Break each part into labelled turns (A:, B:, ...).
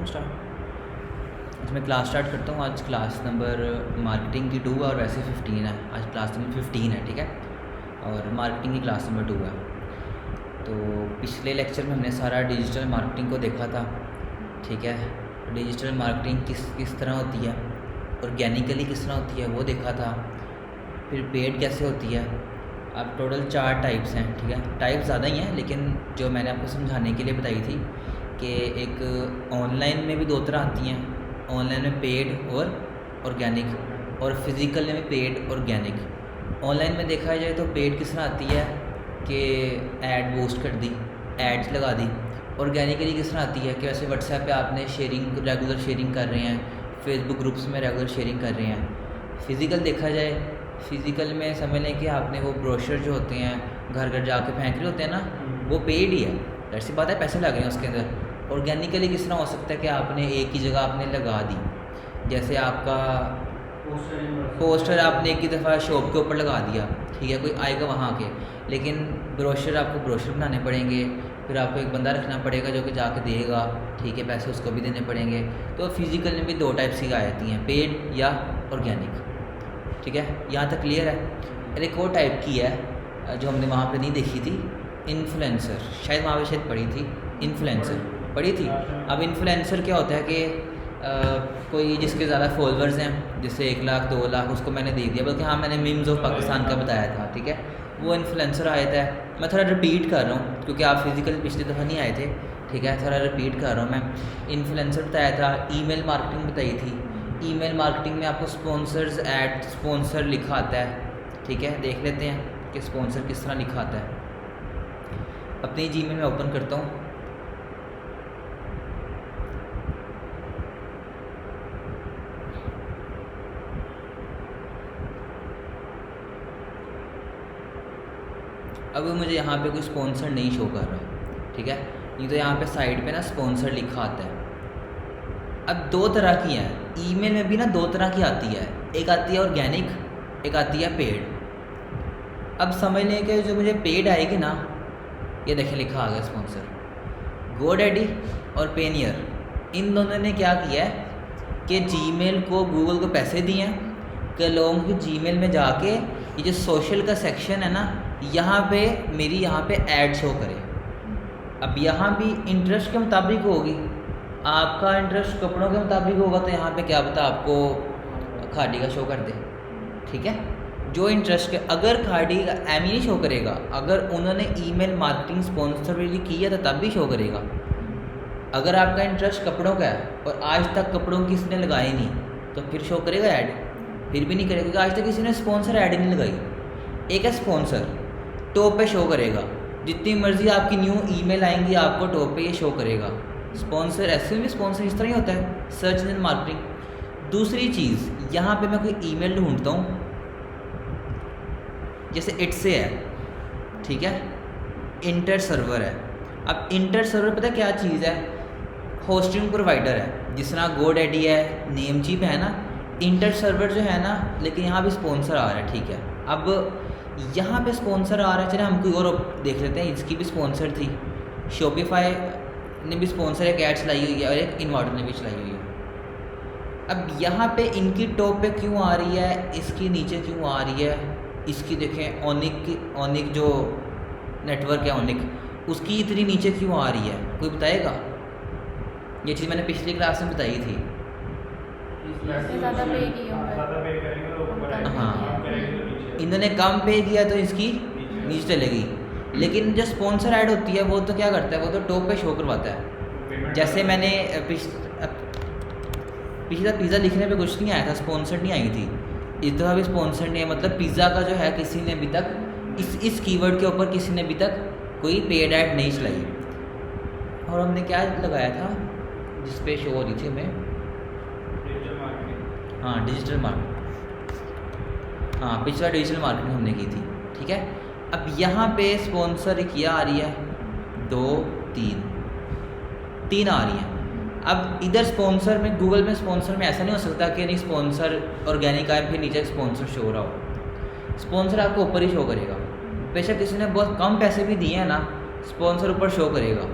A: Start. अच्छा मैं class start करता हूँ। आज क्लास नंबर मार्केटिंग की 2 है और वैसे 15 है। आज क्लास नंबर 15 है, ठीक है, और मार्केटिंग की क्लास नंबर 2 है। तो पिछले लेक्चर में हमने सारा डिजिटल मार्केटिंग को देखा था, ठीक है। डिजिटल मार्केटिंग किस तरह होती है, ऑर्गेनिकली किस तरह होती है वो देखा था। फिर पेड कैसे होती है। अब टोटल 4 टाइप्स हैं, ठीक है। टाइप ज़्यादा ही हैं लेकिन जो मैंने आपको समझाने के लिए बताई थी कि एक ऑनलाइन में भी 2 तरह आती हैं, ऑनलाइन में पेड और ऑर्गेनिक, और फिज़िकल में पेड ऑर्गेनिक। ऑनलाइन में देखा जाए तो पेड किस तरह आती है कि ऐड बूस्ट कर दी, एड्स लगा दी। ऑर्गेनिकली किस तरह आती है कि वैसे व्हाट्सएप पे आपने शेयरिंग, रेगुलर शेयरिंग कर रहे हैं, फेसबुक ग्रुप्स में रेगुलर शेयरिंग कर रहे हैं। फिज़िकल देखा जाए, फिज़िकल में समझ लें कि आपने वो ब्रोशर जो होते हैं घर घर जाके फेंक रहे होते हैं ना, वो पेड ही है, ऐसी बात है, पैसे लग रहे हैं उसके अंदर। ऑर्गेनिकली किस तरह हो सकता है कि आपने एक ही जगह आपने लगा दी, जैसे आपका पोस्टर आपने एक ही दफ़ा शॉप के ऊपर लगा दिया, ठीक है, कोई आएगा वहाँ के, लेकिन ब्रोशर आपको ब्रोशर बनाने पड़ेंगे, फिर आपको एक बंदा रखना पड़ेगा जो कि जाके देगा, ठीक है, पैसे उसको भी देने पड़ेंगे। तो फिज़िकल में भी 2 टाइप्स की आ जाती हैं, पेड या ऑर्गेनिक, ठीक है। यहाँ तक क्लियर है। और एक और टाइप की है जो हमने वहाँ पे नहीं देखी थी, इन्फ्लुएंसर, शायद वहाँ पे शायद पढ़ी थी, इन्फ्लुएंसर पढ़ी थी। अब इन्फ्लुएंसर क्या होता है कि कोई जिसके ज़्यादा फॉलोअर्स हैं, जैसे 1 लाख 2 लाख, उसको मैंने दे दिया, बल्कि हाँ मैंने मीम्स ऑफ पाकिस्तान का बताया था, ठीक है, वो इन्फ्लुएंसर आया था। मैं थोड़ा रिपीट कर रहा हूँ क्योंकि आप फिज़िकल पिछली दफ़ा नहीं आए थे, ठीक है, थोड़ा रिपीट कर रहा हूँ मैं। इन्फ्लुएंसर बताया था, ईमेल मार्केटिंग बताई थी। ईमेल मार्केटिंग में आपको स्पॉन्सर्स ऐड, स्पॉन्सर लिखा आता है, ठीक है, देख लेते हैं कि स्पॉन्सर किस तरह लिखा आता है। अपनी जीमेल में ओपन करता हूँ। अब मुझे यहाँ पे कोई स्पॉन्सर नहीं शो कर रहा, ठीक है, ये तो यहाँ पे साइड पे ना स्पॉन्सर लिखा आता है। अब 2 तरह की हैं, ईमेल में भी ना 2 तरह की आती है, एक आती है ऑर्गेनिक, एक आती है पेड। अब समझ लें कि जो मुझे पेड आएगी ना, ये देखिए लिखा आ गया स्पॉन्सर, गोडैडी और पेनियर, इन दोनों ने क्या किया है कि जीमेल को, गूगल को पैसे दिए हैं कि लोगों की जीमेल में जाके ये जो सोशल का सेक्शन है ना, यहाँ पे मेरी यहाँ पे ऐड शो करे। अब यहाँ भी इंटरेस्ट के मुताबिक होगी, आपका इंटरेस्ट कपड़ों के मुताबिक होगा तो यहाँ पे क्या पता आपको खाड़ी का शो कर दे, ठीक है, जो इंटरेस्ट के। अगर खाड़ी का एम ही नहीं शो करेगा, अगर उन्होंने ईमेल मार्केटिंग स्पॉन्सर की है तो तब भी शो करेगा। अगर आपका इंटरेस्ट कपड़ों का है और आज तक कपड़ों की किसी ने लगाई नहीं, तो फिर शो करेगा ऐड? फिर भी नहीं करेगा, क्योंकि आज तक किसी ने स्पॉन्सर ऐड ही नहीं लगाई। एक है स्पॉन्सर, टॉप पे शो करेगा, जितनी मर्जी आपकी न्यू ईमेल आएंगी आपको टॉप पे ये शो करेगा। स्पॉन्सर ऐसे भी स्पॉन्सर इस तरह ही होता है, सर्च इंजन मार्केटिंग। दूसरी चीज़, यहाँ पे मैं कोई ईमेल ढूंढता हूँ, जैसे इट से है, ठीक है, इंटर सर्वर है। अब इंटर सर्वर पता क्या चीज़ है, होस्टिंग प्रोवाइडर है, जिस तरह गोडैडी है, नेमचीप है ना, इंटर सर्वर जो है ना, लेकिन यहाँ भी स्पॉन्सर आ रहा है, ठीक है। अब यहाँ पे स्पॉन्सर आ रहा है, चले हम कोई और देख लेते हैं, इसकी भी स्पॉन्सर थी, शॉपिफाई ने भी स्पॉन्सर एक ऐड चलाई हुई है और एक इन्वर्टर ने भी चलाई हुई है। अब यहाँ पे इनकी टॉप पे क्यों आ रही है, इसकी नीचे क्यों आ रही है, इसकी देखें ओनिक जो नेटवर्क है ओनिक, उसकी इतनी नीचे क्यों आ रही है, कोई बताएगा? ये चीज़ मैंने पिछली क्लास में बताई थी। हाँ, इन्होंने कम पे किया तो इसकी नीचे चलेगी, लेकिन जो स्पॉन्सर ऐड होती है वो तो क्या करता है, वो तो टॉप पे शो करवाता है। जैसे मैंने पिछला पिज़्ज़ा लिखने पे कुछ नहीं आया था, स्पॉन्सर नहीं आई थी, इस दफ़ा भी स्पॉन्सर नहीं है, मतलब पिज़्ज़ा का जो है किसी ने अभी तक इस कीवर्ड के ऊपर किसी ने अभी तक कोई पेड ऐड नहीं चलाई। और हमने क्या लगाया था जिस पे शो हो रही थी हमें, हाँ डिजिटल मार्केटिंग, हाँ पिछला डिजिटल मार्केटिंग हमने की थी, ठीक है। अब यहाँ पे स्पॉन्सर किया आ रही है 2 3 आ रही है। अब इधर स्पॉन्सर में, गूगल में स्पॉन्सर में ऐसा नहीं हो सकता कि नहीं स्पॉन्सर ऑर्गेनिक आए फिर नीचे स्पॉन्सर शो हो रहा हो। स्पॉन्सर आपको ऊपर ही शो करेगा, बेशक किसी ने बहुत कम पैसे भी दिए हैं ना, स्पॉन्सर ऊपर शो करेगा।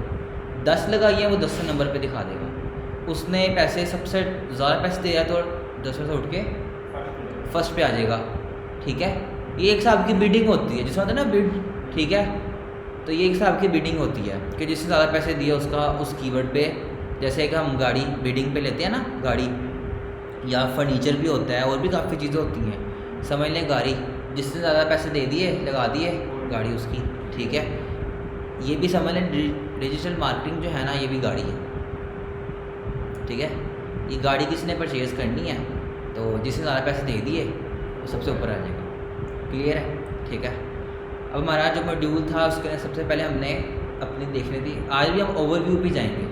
A: 10 लगाइए वो 10 नंबर पे दिखा देगा, उसने पैसे सबसे ज़्यादा पैसे दिया तो 10 से उठ के फर्स्ट पे आ जाएगा, ठीक है। ये एक हिसाब की बिडिंग होती है, जिसमें होता है ना बिड, ठीक है। तो ये एक हिसाब की बिडिंग होती है कि जिसने ज़्यादा पैसे दिए उसका उस कीवर्ड पे, जैसे कि हम गाड़ी बिडिंग पे लेते हैं ना, गाड़ी या फर्नीचर भी होता है और भी काफ़ी चीज़ें होती हैं, समझ लें गाड़ी, जिसने ज़्यादा पैसे दे दिए लगा दिए गाड़ी उसकी, ठीक है। ये भी समझ लें डिजिटल मार्केटिंग जो है ना, ये भी गाड़ी है, ठीक है। ये गाड़ी किसने परचेज़ करनी है तो जिसने ज़्यादा पैसे दे दिए वो सबसे ऊपर आ जाएगा, क्लियर है, ठीक है। अब हमारा जो मॉड्यूल था उसके अंदर सबसे पहले हमने अपनी देखनी थी, आज भी हम ओवरव्यू पे जाएंगे,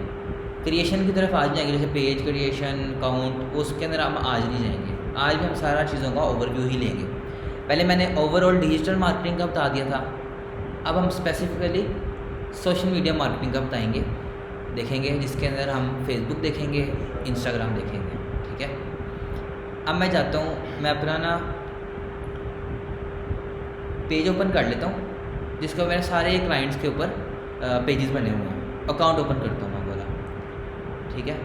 A: क्रिएशन की तरफ आज जाएंगे, जैसे पेज क्रिएशन, काउंट, उसके अंदर हम आज नहीं जाएंगे। आज भी हम सारा चीज़ों का ओवरव्यू ही लेंगे। पहले मैंने ओवरऑल डिजिटल मार्केटिंग का बता दिया था, अब हम स्पेसिफिकली सोशल मीडिया मार्केटिंग का बताएंगे, देखेंगे, जिसके अंदर हम फेसबुक देखेंगे, इंस्टाग्राम देखेंगे, ठीक है। अब मैं चाहता हूँ मैं अपना ना पेज ओपन कर लेता हूँ, जिसके मेरे सारे क्लाइंट्स के ऊपर पेजेस बने हुए हैं, अकाउंट ओपन करता हूँ मैं बोला, ठीक है।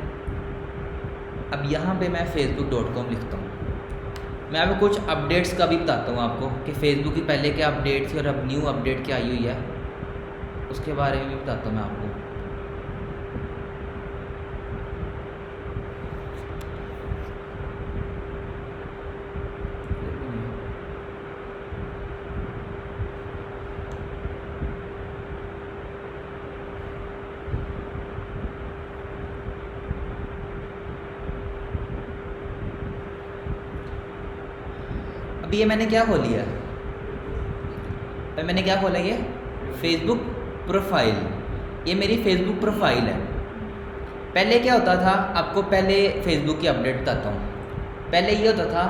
A: अब यहाँ पे मैं facebook.com लिखता हूँ। मैं आपको कुछ अपडेट्स का भी बताता हूँ आपको कि फेसबुक की पहले क्या अपडेट थी और अब न्यू अपडेट क्या आई हुई है, उसके बारे में भी बताता हूँ मैं आपको। अभी ये मैंने क्या खोल लिया है, मैंने क्या खोला, ये फेसबुक प्रोफाइल, ये मेरी फेसबुक प्रोफाइल है। पहले क्या होता था, आपको पहले फेसबुक की अपडेट बताता हूँ। पहले ये होता था,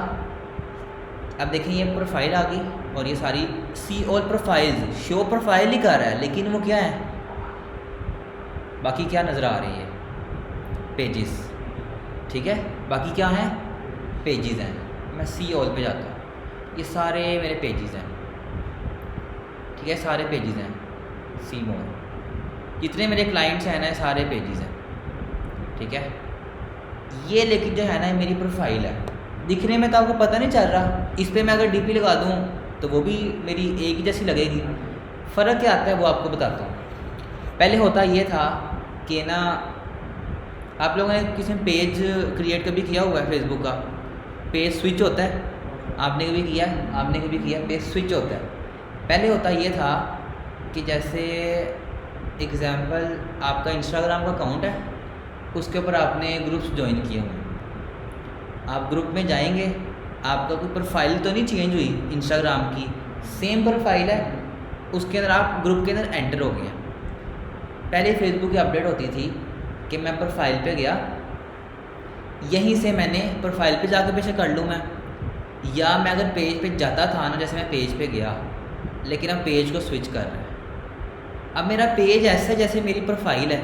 A: अब देखें ये प्रोफाइल आ गई और ये सारी see all profiles, show profile ही कर रहा है, लेकिन वो क्या है, बाकी क्या नज़र आ रही है, पेजेस, ठीक है। बाकी क्या है, पेजेस हैं। मैं सी ऑल पे जाता हूँ, ये सारे मेरे पेजेस हैं, ठीक है, सारे पेजेस हैं। सी मोर, जितने मेरे क्लाइंट्स हैं ना, सारे पेजेस हैं, ठीक है। ये लेकिन जो है ना मेरी प्रोफाइल है, दिखने में तो आपको पता नहीं चल रहा, इस पर मैं अगर डीपी लगा दूँ तो वो भी मेरी एक ही जैसी लगेगी। फ़र्क क्या आता है वो आपको बताता हूँ। पहले होता ये था कि ना, आप लोगों ने किसी ने पेज क्रिएट कभी किया हुआ है फेसबुक का, पेज स्विच होता है, आपने कभी किया, आपने कभी किया, पेज स्विच होता है। पहले होता ये था कि जैसे एग्ज़ाम्पल आपका इंस्टाग्राम का अकाउंट है, उसके ऊपर आपने ग्रुप्स ज्वाइन किए हुए, आप ग्रुप में जाएंगे, आपका कोई प्रोफाइल तो नहीं चेंज हुई इंस्टाग्राम की, सेम प्रोफाइल है, उसके अंदर आप ग्रुप के अंदर एंटर हो गए। पहले फेसबुक की अपडेट होती थी कि मैं प्रोफाइल पे गया, यहीं से मैंने प्रोफाइल पे जाकर बेशक कर लूँ मैं, या मैं अगर पेज पे जाता था ना, जैसे मैं पेज पे गया, लेकिन अब पेज को स्विच कर रहे हैं। अब मेरा पेज ऐसा जैसे मेरी प्रोफाइल है,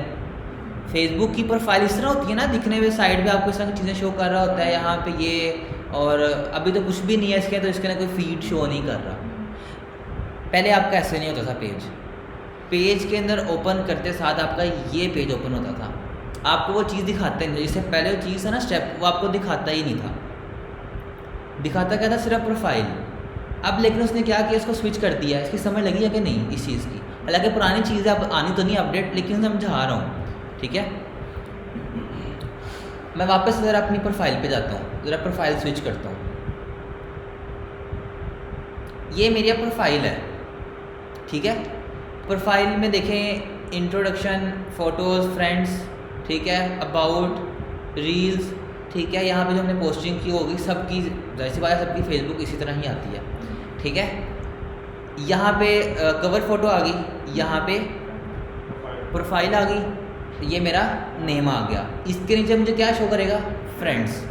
A: फेसबुक की प्रोफाइल इस तरह होती है ना, दिखने में साइड पे आपको इस तरह की चीज़ें शो कर रहा होता है, यहाँ पे ये, और अभी तो कुछ भी नहीं है इसके, तो इसके अंदर कोई फीड शो नहीं कर रहा। पहले आपका ऐसे नहीं होता था, पेज के अंदर ओपन करते साथ आपका ये पेज ओपन होता था, आपको वो चीज़ दिखाते नहीं, जिससे पहले वो चीज़ है ना स्टेप, वो आपको दिखाता ही नहीं था, दिखाता क्या था, सिर्फ प्रोफाइल। अब लेकिन उसने क्या किया, इसको स्विच कर दिया। इसकी समझ लगी है कि नहीं इस चीज़ की, हालांकि पुरानी चीज़ है, अब आनी तो नहीं अपडेट, लेकिन समझा रहा हूँ, ठीक है। मैं वापस ज़रा अपनी प्रोफाइल पे जाता हूँ, ज़रा प्रोफाइल स्विच करता हूँ। ये मेरी प्रोफाइल है, ठीक है। प्रोफाइल में देखें, इंट्रोडक्शन, फ़ोटोज़, फ्रेंड्स, ठीक है, अबाउट, रील्स, ठीक है। यहाँ पे जो हमने पोस्टिंग की होगी सबकी, जाहिर सी बात है सबकी फेसबुक इसी तरह ही आती है, ठीक है। यहाँ पे कवर फ़ोटो आ गई, यहाँ पे प्रोफाइल आ गई, ये मेरा नेम आ गया, इसके नीचे मुझे क्या शो करेगा, फ्रेंड्स।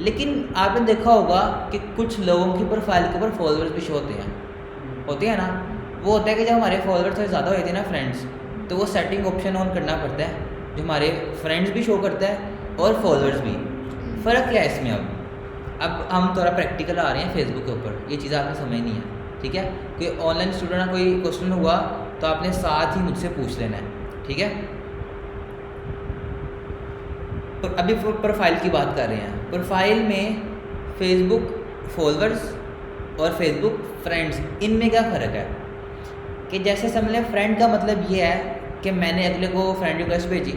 A: लेकिन आपने देखा होगा कि कुछ लोगों की प्रोफाइल के ऊपर फॉलोअर्स भी शो होते हैं ना। वो होता है कि जब हमारे फॉलोअर्स थोड़े ज़्यादा होते हैं ना फ्रेंड्स, तो वो सेटिंग ऑप्शन ऑन करना पड़ता है, जो हमारे फ्रेंड्स भी शो करता है और फॉलोअर्स भी। फ़र्क क्या है इसमें, अब हम थोड़ा प्रैक्टिकल आ रहे हैं फेसबुक के ऊपर, ये चीज़ें आपको समझ नहीं है, ठीक है। कोई ऑनलाइन स्टूडेंट का कोई क्वेश्चन हुआ तो आपने साथ ही मुझसे पूछ लेना है, ठीक है। अभी प्रोफाइल की बात कर रहे हैं। प्रोफाइल में फेसबुक फॉलोअर्स और फेसबुक फ्रेंड्स, इनमें क्या फ़र्क है कि जैसे समझ लें फ्रेंड का मतलब ये है कि मैंने अगले को फ्रेंड रिक्वेस्ट भेजी,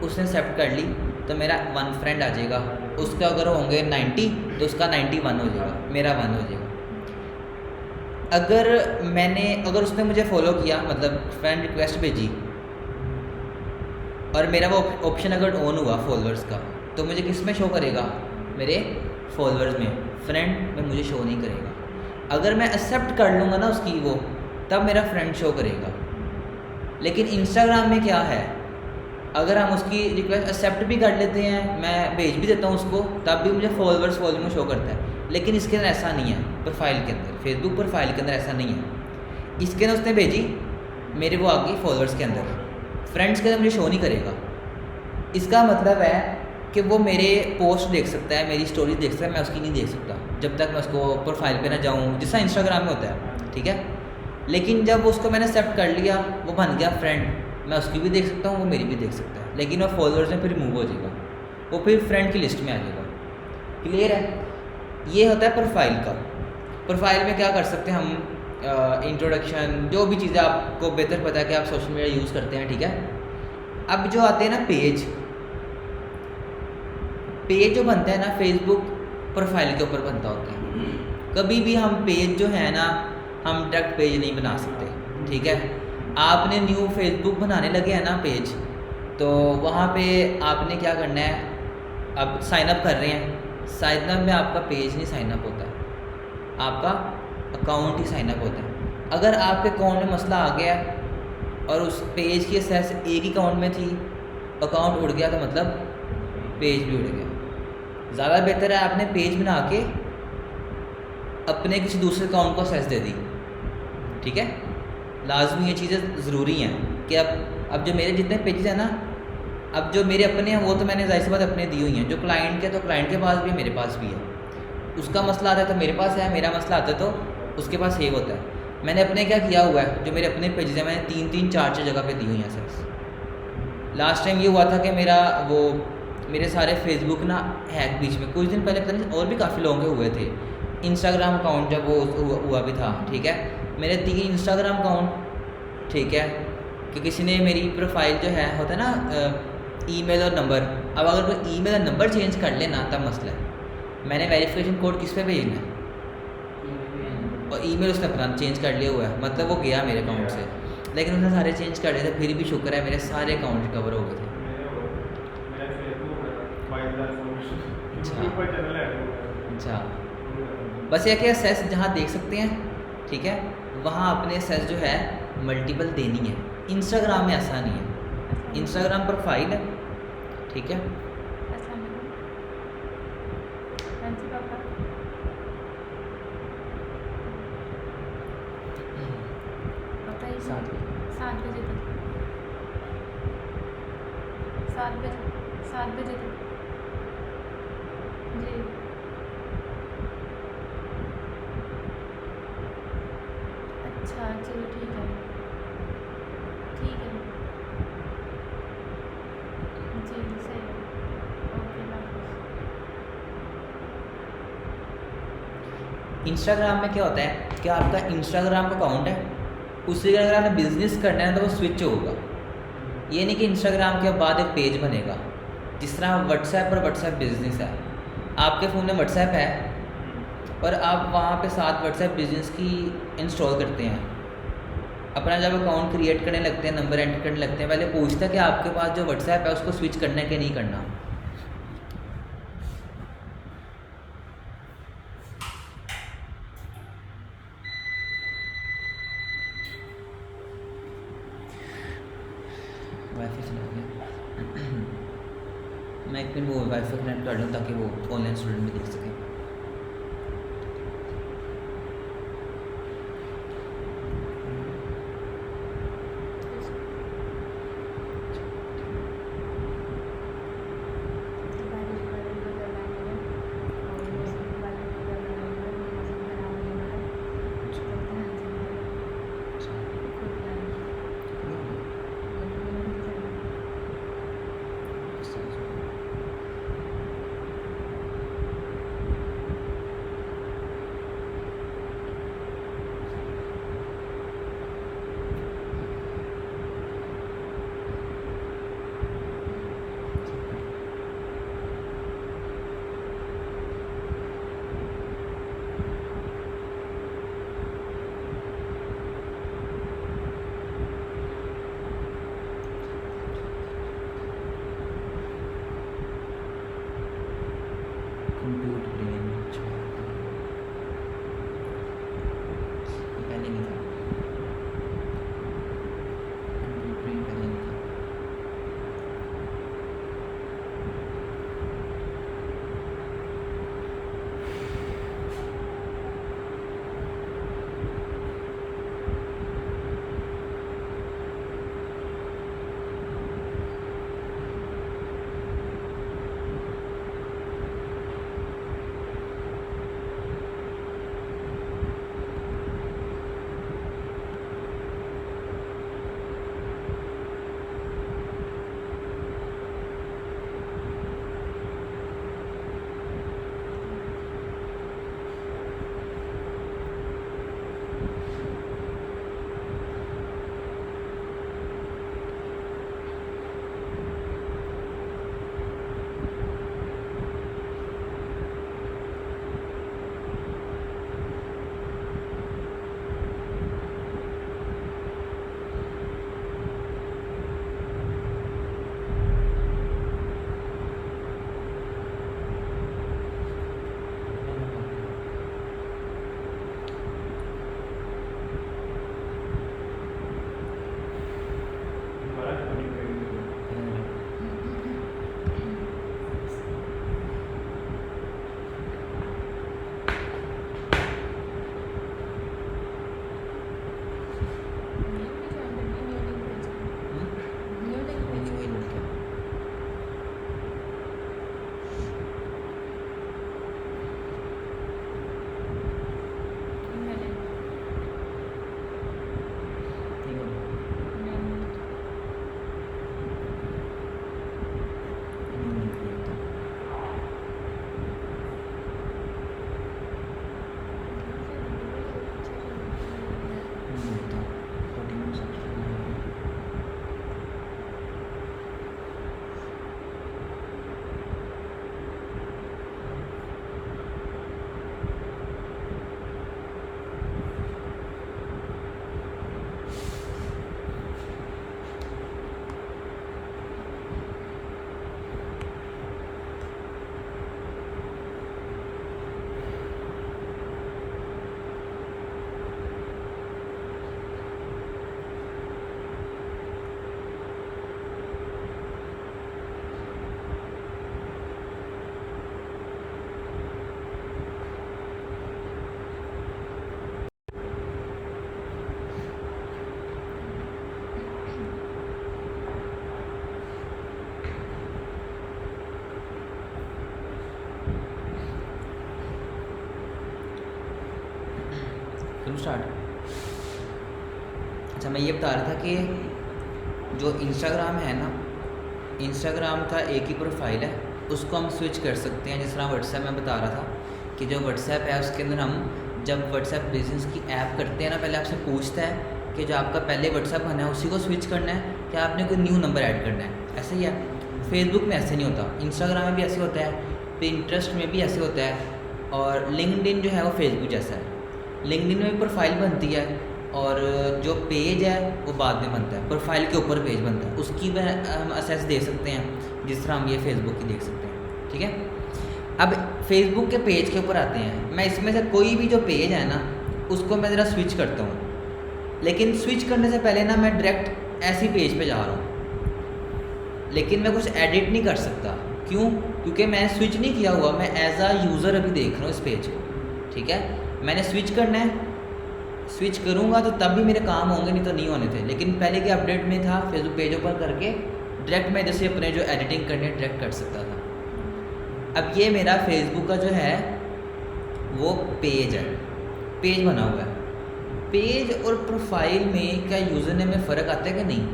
A: उसने एक्सेप्ट कर ली तो मेरा 1 फ्रेंड आ जाएगा, उसका अगर होंगे 90 तो उसका 91 हो जाएगा, मेरा 1 हो जाएगा। अगर उसने मुझे फॉलो किया, मतलब फ्रेंड रिक्वेस्ट भेजी और मेरा वो ऑप्शन अगर ऑन हुआ फॉलोअर्स का, तो मुझे किस में शो करेगा? मेरे फॉलोअर्स में, फ्रेंड में मुझे शो नहीं करेगा। अगर मैं एक्सेप्ट कर लूँगा ना उसकी वो, तब मेरा फ्रेंड शो करेगा। लेकिन इंस्टाग्राम में क्या है, अगर हम उसकी रिक्वेस्ट एक्सेप्ट भी कर लेते हैं, मैं भेज भी देता हूँ उसको, तब भी मुझे फॉलोअर्स में शो करता है। लेकिन इसके अंदर ऐसा नहीं है, प्रोफाइल के अंदर, फेसबुक प्रोफाइल के अंदर ऐसा नहीं है। इसके अंदर उसने भेजी, मेरे वो आ गई फॉलोअर्स के अंदर, फ्रेंड्स के अंदर मुझे शो नहीं करेगा। इसका मतलब है कि वो मेरे पोस्ट देख सकता है, मेरी स्टोरी देख सकता है, मैं उसकी नहीं देख सकता जब तक मैं उसको प्रोफाइल पे ना जाऊँ, जैसा इंस्टाग्राम में होता है, ठीक है। लेकिन जब उसको मैंने एक्सेप्ट कर लिया, वो बन गया फ्रेंड, मैं उसकी भी देख सकता हूँ, वो मेरी भी देख सकता है, लेकिन वो फॉलोअर्स में फिर मूव हो जाएगा, वो फिर फ्रेंड की लिस्ट में आ जाएगा। क्लियर है? ये होता है प्रोफाइल का। प्रोफाइल में क्या कर सकते हैं हम, इंट्रोडक्शन, जो भी चीज़ें आपको बेहतर पता है कि आप सोशल मीडिया यूज़ करते हैं, ठीक है। अब जो आते हैं ना पेज जो बनता है ना फेसबुक प्रोफाइल के ऊपर बनता होता है। कभी भी हम पेज जो है ना, हम डायरेक्ट पेज नहीं बना सकते, ठीक है। आपने न्यू फेसबुक बनाने लगे हैं ना पेज, तो वहाँ पे आपने क्या करना है, अब साइन अप कर रहे हैं, साइन अप में आपका पेज नहीं साइन अप होता है, आपका अकाउंट ही साइन अप होता है। अगर आपके अकाउंट में मसला आ गया और उस पेज की एक्सेस एक ही अकाउंट में थी, अकाउंट उड़ गया, तो मतलब पेज भी उड़ गया। ज़्यादा बेहतर है आपने पेज बना के अपने किसी दूसरे अकाउंट को एक्सेस दे दी, ठीक है। लाजमी ये चीज़ें ज़रूरी हैं कि अब जो मेरे जितने पेजेस हैं ना, अब जो मेरे अपने हैं वो तो मैंने ज़ाहिर सी बात अपने दी हुई हैं, जो क्लाइंट के तो क्लाइंट के पास भी है, मेरे पास भी है। उसका मसला आता है तो मेरे पास है, मेरा मसला आता है तो उसके पास सेव होता है। मैंने अपने क्या किया हुआ है, जो मेरे अपने पेजेस हैं, मैंने 3-3, 4-4 जगह पे दी हुई हैं एक्सेस। लास्ट टाइम ये हुआ था कि मेरे सारे फेसबुक ना हैक बीच में, कुछ दिन पहले पता नहीं और भी काफ़ी लोगों के हुए थे। इंस्टाग्राम अकाउंट जब वो हुआ भी था, ठीक है, मेरे 3 इंस्टाग्राम अकाउंट, ठीक है, कि किसी ने मेरी प्रोफाइल जो है होता है ना ईमेल और नंबर, अब अगर कोई ईमेल और नंबर चेंज कर लेना तब मसला है। मैंने वेरिफिकेशन कोड किस पे भेजना है, और ईमेल उसने अपना चेंज कर लिया हुआ है, मतलब वो गया मेरे अकाउंट से, लेकिन उसने सारे चेंज कर लिए थे, फिर भी शुक्र है मेरे सारे अकाउंट कवर हो गए थे। अच्छा, बस ये कि एक्सेस जहाँ देख सकते हैं, ठीक है, वहाँ अपने एक्सेस जो है मल्टीपल देनी है। इंस्टाग्राम में ऐसा नहीं है, इंस्टाग्राम प्रोफाइल है, ठीक है। सात बजे तक
B: 7 बजे तक जी। अच्छा चलो ठीक है जी, सही है, ओके
A: इंस्टाग्राम में क्या होता है कि आपका इंस्टाग्राम का अकाउंट है, उससे अगर आपने बिज़नेस करना है तो वो स्विच होगा। ये नहीं कि इंस्टाग्राम के बाद एक पेज बनेगा। जिस तरह व्हाट्सएप और व्हाट्सएप बिज़नेस है, आपके फ़ोन में व्हाट्सएप है और आप वहाँ पे साथ व्हाट्सएप बिज़नेस की इंस्टॉल करते हैं, अपना जब अकाउंट क्रिएट करने लगते हैं, नंबर एंटर करने लगते हैं, पहले पूछता है कि आपके पास जो व्हाट्सएप है उसको स्विच करना है कि नहीं करना। वाईफाई चला गया। मैं एक दिन वो वाईफाई कनेक्ट कर लूँ ताकि वो ऑनलाइन स्टूडेंट भी देख सकें। करूँ स्टार्ट? अच्छा, मैं ये बता रहा था कि जो इंस्टाग्राम है ना, इंस्टाग्राम का एक ही प्रोफाइल है, उसको हम स्विच कर सकते हैं। जिस तरह व्हाट्सएप में बता रहा था कि जो व्हाट्सएप है उसके अंदर हम जब व्हाट्सएप बिजनेस की ऐप करते हैं ना, पहले आपसे पूछता है कि जो आपका पहले व्हाट्सएप बना है उसी को स्विच करना है कि आपने कोई न्यू नंबर ऐड करना है। ऐसे ही है। फेसबुक में ऐसे नहीं होता, इंस्टाग्राम में भी ऐसे होता है, पिंटरेस्ट में भी ऐसे होता है, और लिंक्डइन जो है वो फेसबुक जैसा है। लिंक्डइन में भी प्रोफाइल बनती है और जो पेज है वो बाद में बनता है, प्रोफाइल के ऊपर पेज बनता है, उसकी भी हम असेस दे सकते हैं जिस तरह हम ये फेसबुक की देख सकते हैं। ठीक है, अब फेसबुक के पेज के ऊपर आते हैं। मैं इसमें से कोई भी जो पेज है ना उसको मैं ज़रा स्विच करता हूँ, लेकिन स्विच करने से पहले ना मैं डायरेक्ट ऐसी पेज पे जा रहा हूँ, लेकिन मैं कुछ एडिट नहीं कर सकता। क्यों? क्योंकि मैं स्विच नहीं किया हुआ, मैं एज आ यूज़र अभी देख रहा हूँ इस पेज को। ठीक है, मैंने स्विच करना है, स्विच करूँगा तो तब भी मेरे काम होंगे, नहीं तो नहीं होने थे। लेकिन पहले के अपडेट में था, फेसबुक पेज ऊपर करके डायरेक्ट मैं जैसे अपने जो एडिटिंग करने डायरेक्ट कर सकता था। अब ये मेरा फेसबुक का जो है वो पेज है, पेज बना हुआ है। पेज और प्रोफाइल में क्या यूज़र नेम में फ़र्क आता है कि नहीं?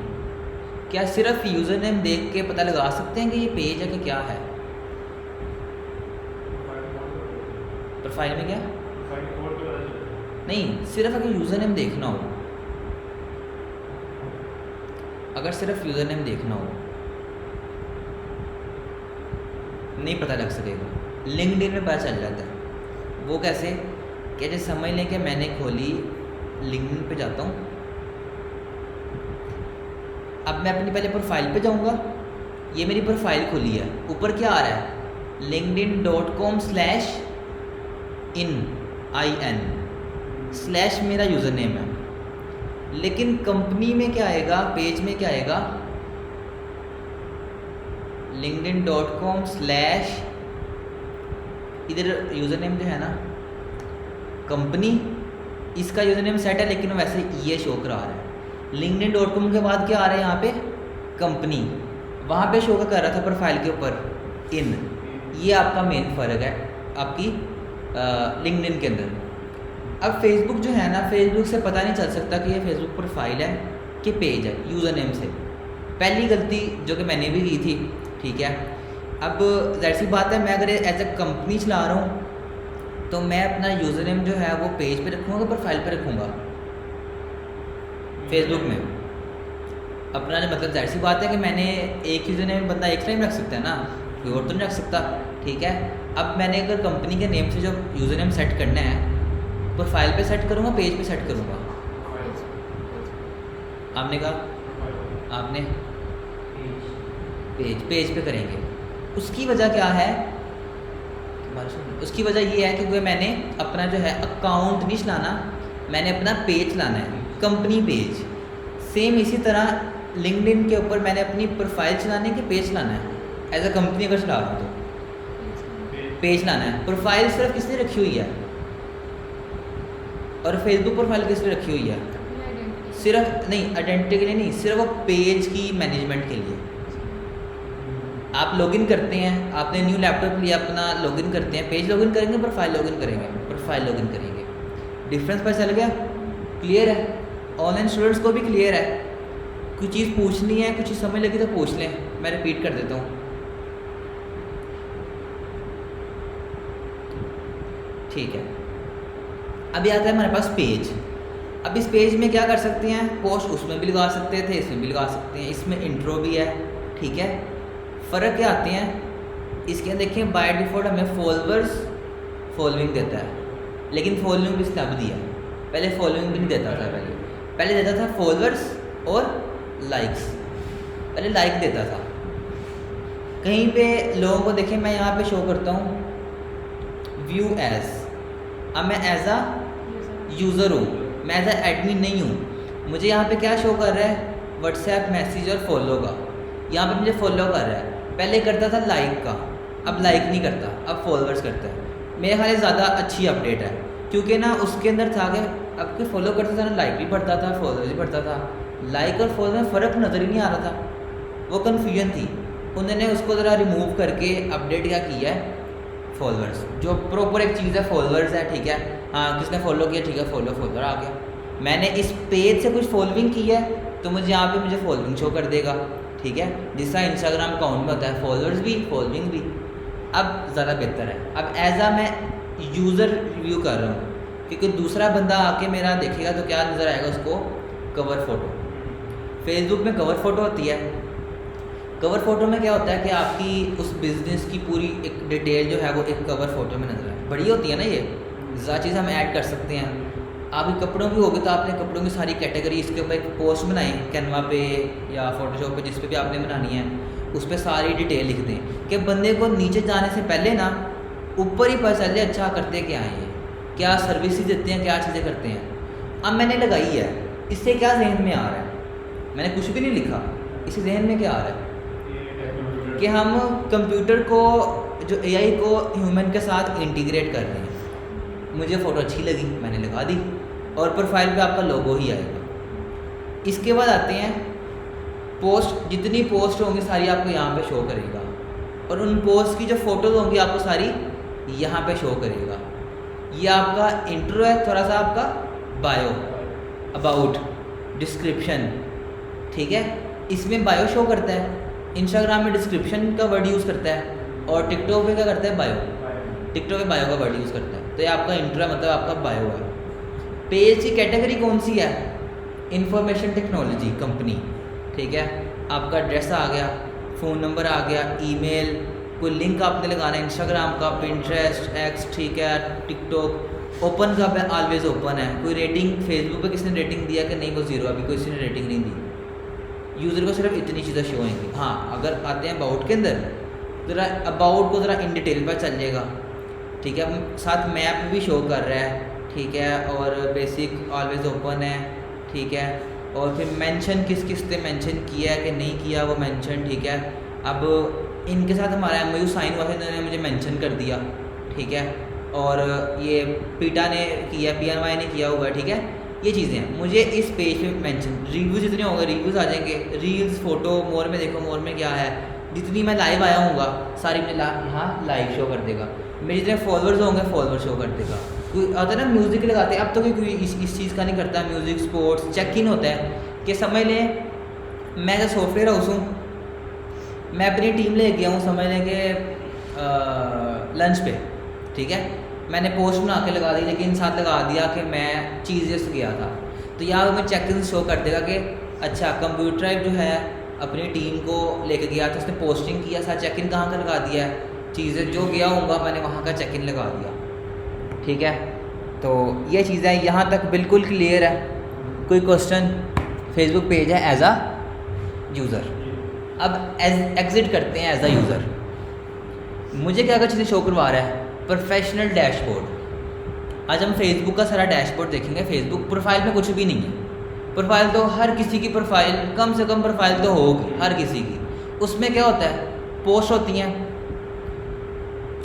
A: क्या सिर्फ यूज़र नेम देख के पता लगा सकते हैं कि ये पेज है कि क्या है? प्रोफाइल में क्या नहीं, सिर्फ अगर यूज़र नेम देखना हो, अगर सिर्फ यूज़र नेम देखना हो नहीं पता लग सकेगा। लिंक्डइन में पता चल जाता है। वो कैसे? कि जैसे समझ लें कि मैंने खोली, लिंक्डइन पे जाता हूँ, अब मैं अपनी पहले प्रोफाइल पे जाऊँगा, ये मेरी प्रोफाइल खुली है, ऊपर क्या आ रहा है? linkedin.com/in स्लैश मेरा यूज़र नेम है। लेकिन कंपनी में क्या आएगा, पेज में क्या आएगा? linkedin.com/ इधर यूज़र नेम जो है ना कंपनी, इसका यूज़र नेम सेट है लेकिन वैसे ये शो करा रहा है। linkedin.com के बाद क्या आ रहा है यहाँ पे? कंपनी। वहाँ पे शो कर रहा था प्रोफाइल के ऊपर इन। ये आपका मेन फ़र्क है आपकी लिंक्डइन के अंदर। अब फेसबुक जो है ना, फेसबुक से पता नहीं चल सकता कि ये फेसबुक प्रोफाइल है कि पेज है यूज़र नेम से। पहली गलती जो कि मैंने भी की थी। ठीक है, अब ज़ाहिर सी बात है, मैं अगर एज ए कंपनी चला रहा हूँ तो मैं अपना यूज़र नेम जो है वो पेज पे रखूँगा, प्रोफाइल पे रखूँगा। फेसबुक में अपना मतलब ज़ाहिर सी बात है कि मैंने एक यूज़र नेम बंदा एक टाइम रख सकता है ना, कोई और तो नहीं रख सकता। ठीक है, अब मैंने अगर कंपनी के नेम से जो यूज़र नेम सेट करना है, प्रोफाइल पे सेट करूँगा, पेज पे सेट करूँगा? आपने कहा, आपने पेज पे करेंगे। उसकी वजह क्या है? उसकी वजह ये है कि मैंने अपना जो है अकाउंट नहीं चलाना, मैंने अपना पेज चलाना है, कंपनी पेज। सेम इसी तरह लिंक्डइन के ऊपर मैंने अपनी प्रोफाइल चलाने के पेज चलाना है। एज अ कंपनी अगर चला रहा हूँ तो पेज चलाना है। प्रोफाइल सिर्फ किसने रखी हुई है? और फेसबुक प्रोफाइल किसने रखी हुई है? सिर्फ नहीं, आइडेंटिटी के लिए नहीं, सिर्फ वो पेज की मैनेजमेंट के लिए। आप लॉगिन करते हैं, आपने न्यू लैपटॉप लिया अपना, लॉगिन करते हैं, पेज लॉगिन करेंगे, प्रोफाइल लॉगिन करेंगे, प्रोफाइल लॉगिन करेंगे। डिफरेंस पता चल गया? क्लियर है? ऑनलाइन स्टूडेंट्स को भी क्लियर है? कुछ चीज़ पूछनी है, कुछ चीज़ समझ लगी तो पूछ लें, मैं रिपीट कर देता हूँ। ठीक है, अभी आता है हमारे पास पेज। अब इस पेज में क्या कर सकते हैं? पोस्ट उसमें भी लगा सकते थे, इसमें भी लगा सकते हैं, इसमें इंट्रो भी है। ठीक है, फ़र्क क्या आते हैं इसके? देखिए, बाय डिफ़ॉल्ट हमें फॉलोइंग देता है, लेकिन फॉलोइंग भी इसने अब दिया है। पहले फॉलोइंग भी नहीं देता था, पहले देता था फॉलोअर्स और लाइक्स। पहले लाइक देता था। कहीं पे लोगों को देखें, मैं यहाँ पे शो करता हूँ व्यू एज। अब मैं एज आ यूज़र हूँ, मैं एज आ एडमिन नहीं हूँ। मुझे यहाँ पे क्या शो कर रहा है? व्हाट्सएप मैसेज और फॉलो का। यहाँ पे मुझे फॉलो कर रहा है। पहले करता था लाइक का, अब लाइक नहीं करता, अब फॉलोअर्स करता है। मेरे ख्याल ज़्यादा अच्छी अपडेट है, क्योंकि ना उसके अंदर था कि अब कोई फॉलो करता था ना, लाइक भी बढ़ता था, फॉलोअर्स भी बढ़ता था। लाइक और फॉलो में फ़र्क नज़र ही नहीं आ रहा था, वो कन्फ्यूजन थी। उन्होंने उसको ज़रा रिमूव करके अपडेट क्या किया है, फॉलोअर्स, जो प्रॉपर एक चीज़ है फॉलोअर्स है, ठीक है। हाँ, किसने फॉलो किया, ठीक है, फॉलोअर आ गया। मैंने इस पेज से कुछ फॉलोइंग की है तो मुझे यहाँ पे मुझे फॉलोइंग शो कर देगा, ठीक है। जिस तरह इंस्टाग्राम अकाउंट में होता है फॉलोअर्स भी फॉलोइंग भी। अब ज़्यादा बेहतर है, अब एज आ मैं यूज़र रिव्यू कर रहा हूँ, क्योंकि दूसरा बंदा आके मेरा देखेगा तो क्या नज़र आएगा उसको, कवर फ़ोटो। फेसबुक में कवर फ़ोटो होती है। कवर फ़ोटो में क्या होता है कि आपकी उस बिज़नेस की पूरी एक डिटेल जो है वो एक कवर फ़ोटो में नज़र आए, बड़ी होती है ना। ये ज़्यादा चीज़ हम ऐड कर सकते हैं। आपके कपड़ों की होगी तो आपने कपड़ों की सारी कैटेगरी इसके ऊपर एक पोस्ट बनाई कैनवा पे या फोटोशॉप पे, जिस पे भी आपने बनानी है, उस पर सारी डिटेल लिख दें कि बंदे को नीचे जाने से पहले ना ऊपर ही पता चल जाए अच्छा करते क्या हैं, ये क्या सर्विसेज देते हैं, क्या चीज़ें करते हैं। अब मैंने लगाई है, इससे क्या जहन में आ रहा है, मैंने कुछ भी नहीं लिखा, इससे जहन में क्या आ रहा है कि हम कंप्यूटर को, जो एआई को ह्यूमन के साथ इंटीग्रेट कर रहे हैं। मुझे फ़ोटो अच्छी लगी, मैंने लगा दी, और प्रोफाइल पे आपका लोगो ही आएगा। इसके बाद आते हैं पोस्ट, जितनी पोस्ट होंगी सारी आपको यहाँ पे शो करेगा, और उन पोस्ट की जो फ़ोटोज़ होंगी आपको सारी यहाँ पे शो करेगा। ये आपका इंट्रो है, थोड़ा सा आपका बायो, अबाउट, डिस्क्रिप्शन, ठीक है। इसमें बायो शो करता है, इंस्टाग्राम में डिस्क्रिप्शन का वर्ड यूज़ करता है, और टिकटॉक पे क्या करता है, बायो। टिकटॉक पे बायो का वर्ड यूज़ करता है। तो ये आपका इंट्रो है, मतलब आपका बायो है। पेज की कैटेगरी कौन सी है, इंफॉर्मेशन टेक्नोलॉजी कंपनी, ठीक है। आपका एड्रेस आ गया, फ़ोन नंबर आ गया, ईमेल, कोई लिंक आपने लगाना है इंस्टाग्राम का, पिंटरेस्ट, एक्स, ठीक है, टिकटॉक। ओपन का पे ऑलवेज ओपन है। कोई रेटिंग फेसबुक पे किसने रेटिंग दिया कि नहीं, वो ज़ीरो, अभी किसी ने रेटिंग नहीं दी। यूज़र को सिर्फ इतनी चीज़ें शो होंगी। हाँ, अगर आते हैं अबाउट के अंदर, ज़रा अबाउट को ज़रा इन डिटेल पर चल जाएगा, ठीक है। साथ मैप भी शो कर रहा है, ठीक है, और बेसिक ऑलवेज ओपन है, ठीक है। और फिर मेंशन किस किस ने मेंशन किया है कि नहीं किया, वो मेंशन, ठीक है। अब इनके साथ हमारा एमओयू साइन हुआ था, इन्होंने मुझे मेंशन कर दिया, ठीक है। और ये पीटा ने किया, पीएनवाई ने किया हुआ है, ठीक है। ये चीज़ें हैं। मुझे इस पेज पे मेंशन, रिव्यूज़ जितने होंगे रिव्यूज़ आ जाएंगे, रील्स, फोटो, मोर में देखो, मोर में क्या है, जितनी मैं लाइव आया हूँगा सारी मुझे यहाँ लाइव शो कर देगा। मेरे जितने फॉलोअर्स होंगे फॉलोअर शो कर देगा। कोई आता है ना म्यूज़िक लगाते हैं, अब तो कोई इस चीज़ का नहीं करता। म्यूज़िक, स्पोर्ट्स, चेक इन होता है कि समझ लें मैं जो सॉफ्टवेयर हाउस हूँ, मैं अपनी टीम ले गया हूँ, समझ लें कि लंच पे, ठीक है। मैंने पोस्ट बना के लगा दी, लेकिन साथ लगा दिया कि मैं चीज़ गया था, तो यहाँ मैं चेक इन शो कर देगा कि अच्छा कंप्यूटर जो है अपनी टीम को लेके गया था, उसने पोस्टिंग किया, साथ चेक इन कहाँ का लगा दिया है, चीज़ें जो गया होगा मैंने वहाँ का चेक इन लगा दिया, ठीक है। तो ये चीज़ें यहाँ तक बिल्कुल क्लियर है। कोई क्वेश्चन? फेसबुक पेज है एज आ यूज़र। अब एग्ज़िट करते हैं एज आ यूज़र। मुझे क्या क्या चीज़ें शो करवा रहा है, प्रोफेशनल डैशबोर्ड। आज हम फेसबुक का सारा डैशबोर्ड देखेंगे। फेसबुक प्रोफाइल में कुछ भी नहीं है। प्रोफाइल तो हर किसी की प्रोफाइल, कम से कम प्रोफाइल तो होगी हर किसी की। उसमें क्या होता है, पोस्ट होती हैं,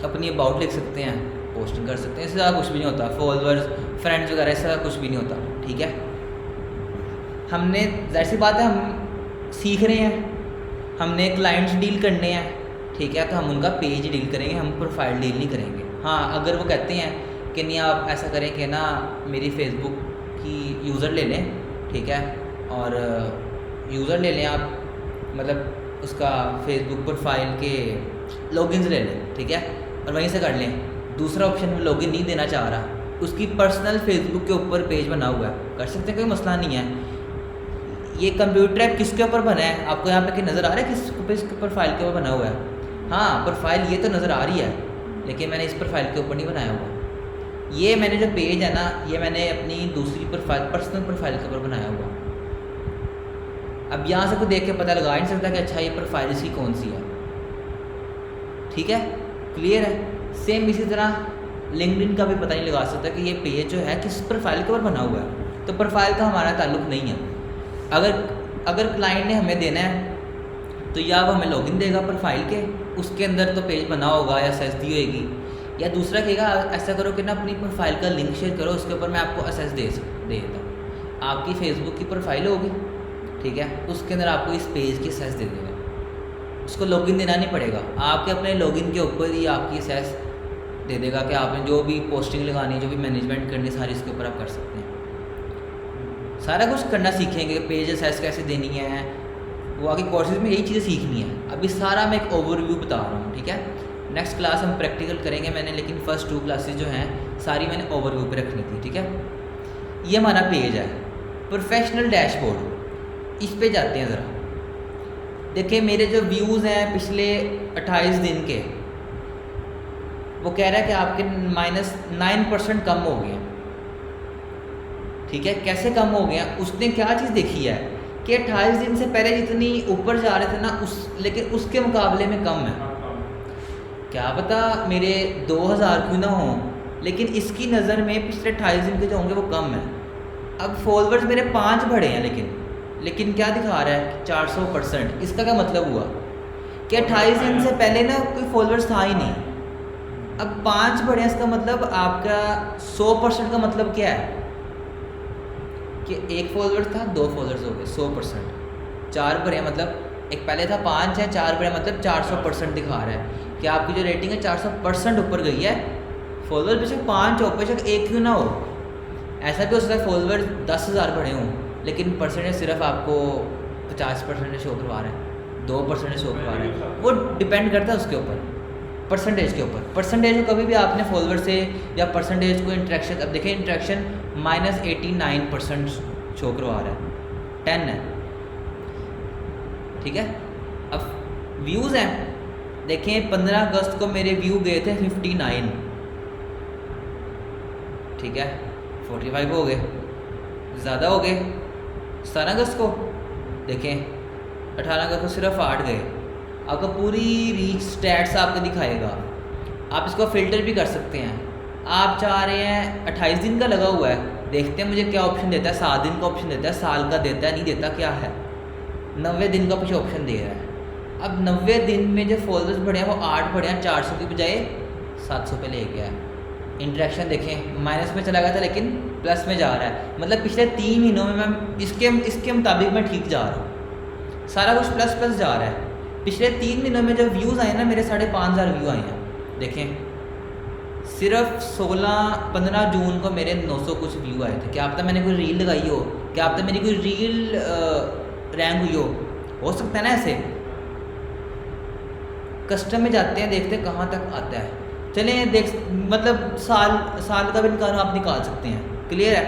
A: अपनी अबाउट लिख सकते हैं, पोस्टिंग कर सकते हैं, इससे ज़्यादा कुछ भी नहीं होता। फॉलोअर्स, फ्रेंड्स वगैरह, इससे ज़्यादा कुछ भी नहीं होता, ठीक है। हमने, जाहिर सी बात है, हम सीख रहे हैं, हमने क्लाइंट्स डील करने हैं, ठीक है, तो हम उनका पेज डील करेंगे, हम प्रोफाइल डील नहीं करेंगे। हाँ, अगर वो कहते हैं कि नहीं आप ऐसा करें कि ना मेरी फेसबुक की यूज़र ले लें, ठीक है, और यूज़र ले लें आप, मतलब उसका फेसबुक प्रोफाइल के लॉगिन्स ले लें, ठीक है, और वहीं से कर लें। दूसरा ऑप्शन में लॉगिन नहीं देना चाह रहा, उसकी पर्सनल फेसबुक के ऊपर पेज बना हुआ है, कर सकते हैं, कोई मसला नहीं है। ये कंप्यूटर ऐप किसके ऊपर बना है, आपको यहाँ पे नज़र आ रहा है किस प्रोफाइल के ऊपर बना हुआ है? हाँ, प्रोफाइल ये तो नज़र आ रही है, लेकिन मैंने इस प्रोफाइल के ऊपर नहीं बनाया हुआ। ये मैंने जो पेज है ना, ये मैंने अपनी दूसरी प्रोफाइल, पर्सनल प्रोफाइल के ऊपर बनाया हुआ। अब यहाँ से कोई देख के पता लगा नहीं सकता कि अच्छा ये प्रोफाइल इसकी कौन सी है, ठीक है, क्लियर है। सेम इसी तरह लिंक्डइन का भी पता नहीं लगा सकता कि ये पेज जो है किस प्रोफाइल के ऊपर बना हुआ है, तो प्रोफाइल का हमारा ताल्लुक़ नहीं है। अगर क्लाइंट ने हमें देना है तो या वो हमें लॉगिन देगा प्रोफाइल के, उसके अंदर तो पेज बना होगा या एसेस दी होगी, या दूसरा कहेगा ऐसा करो कि ना अपनी प्रोफाइल का लिंक शेयर करो, उसके ऊपर मैं आपको एसेस दे देता हूँ। आपकी फेसबुक की प्रोफाइल होगी, ठीक है, उसके अंदर आपको इस पेज की एसेस दे देगा, उसको लॉगिन देना नहीं पड़ेगा, आपके अपने लॉगिन के ऊपर ही आपकी एसेस दे देगा कि आपने जो भी पोस्टिंग लगानी है, जो भी मैनेजमेंट करनी है, सारी इसके ऊपर आप कर सकते हैं। सारा कुछ करना सीखेंगे, पेज असेस कैसे देनी है, वो आगे कोर्सेज में यही चीज़ें सीखनी है। अभी सारा मैं एक ओवरव्यू बता रहा हूँ, ठीक है। नेक्स्ट क्लास हम प्रैक्टिकल करेंगे मैंने, लेकिन फर्स्ट 2 क्लासेज जो हैं सारी मैंने ओवरव्यू पे रखनी थी, ठीक है। ये हमारा पेज है, प्रोफेशनल डैशबोर्ड। इस पे जाते हैं ज़रा, देखिए मेरे जो व्यूज़ हैं पिछले 28 दिन के, वो कह रहा है कि आपके -9% कम हो गए, ठीक है। कैसे कम हो गया, उसने क्या चीज़ देखी है कि 28 दिन से पहले जितनी ऊपर जा रहे थे ना, लेकिन उसके मुकाबले में कम है। क्या पता मेरे 2000 क्यों ना हो, लेकिन इसकी नज़र में पिछले 28 दिन के जो होंगे वो कम है। अब फॉलोअर्स मेरे 5 बढ़े हैं, लेकिन क्या दिखा रहा है 400%। इसका क्या मतलब हुआ कि 28 दिन से पहले ना कोई फॉलोअर्स था ही नहीं, अब 5 बढ़े हैं। इसका मतलब आपका 100% का मतलब क्या है कि 1 फॉलोअर था, 2 फॉलोअर्स हो गए 100%। 4 बढ़े मतलब एक पहले था 5 है, 4 बढ़े मतलब 400% दिखा रहा है कि आपकी जो रेटिंग है 400% ऊपर गई है। फॉलोअर बेशक 5 हो, बेशक 1 क्यों ना हो, ऐसा भी हो सकता है फॉलोअर 10,000 बढ़े हों, लेकिन परसेंटेज सिर्फ आपको 50% शो करवा रहा है, 2% शो करवा रहा है। वो डिपेंड करता है उसके ऊपर, परसेंटेज के ऊपर। परसेंटेज को कभी भी आपने फॉलोअर से या परसेंटेज को इंट्रैक्शन, अब देखें इंट्रैक्शन -89% शो करवा रहा है, 10 है, ठीक है। अब व्यूज़ हैं, देखें 15 अगस्त को मेरे व्यू गए थे 59, ठीक है। 45 हो गए, ज़्यादा हो गए। 17 अगस्त को देखें, 18 अगस्त को सिर्फ 8 गए। आपको पूरी रीच स्टैट्स आपको दिखाएगा। आप इसको फ़िल्टर भी कर सकते हैं। आप चाह रहे हैं 28 दिन का लगा हुआ है, देखते हैं मुझे क्या ऑप्शन देता है। 7 दिन का ऑप्शन देता है, साल का देता है, नहीं देता क्या है। 90 दिन का पीछे ऑप्शन दे रहा है। अब 90 दिन में जो फॉलोअर्स बढ़े हैं वो 8 बढ़े हैं, 400 की बजाय 700 पे ले गया है। इंट्रैक्शन देखें माइनस में चला गया था, लेकिन प्लस में जा रहा है। मतलब पिछले 3 महीनों में मैं इसके मुताबिक मैं ठीक जा रहा हूँ, सारा कुछ प्लस जा रहा है। पिछले 3 महीनों में जो व्यूज़ आए ना, मेरे 5,500 व्यू आए हैं। देखें सिर्फ 15 जून को मेरे 900 कुछ व्यू आए थे। क्या पता मैंने कोई रील लगाई हो, क्या पता मेरी कोई रील रैंक हुई हो सकता है ना। ऐसे कस्टम में जाते हैं, देखते हैं कहाँ तक आता है। चलें मतलब साल का भी आप निकाल सकते हैं, क्लियर है।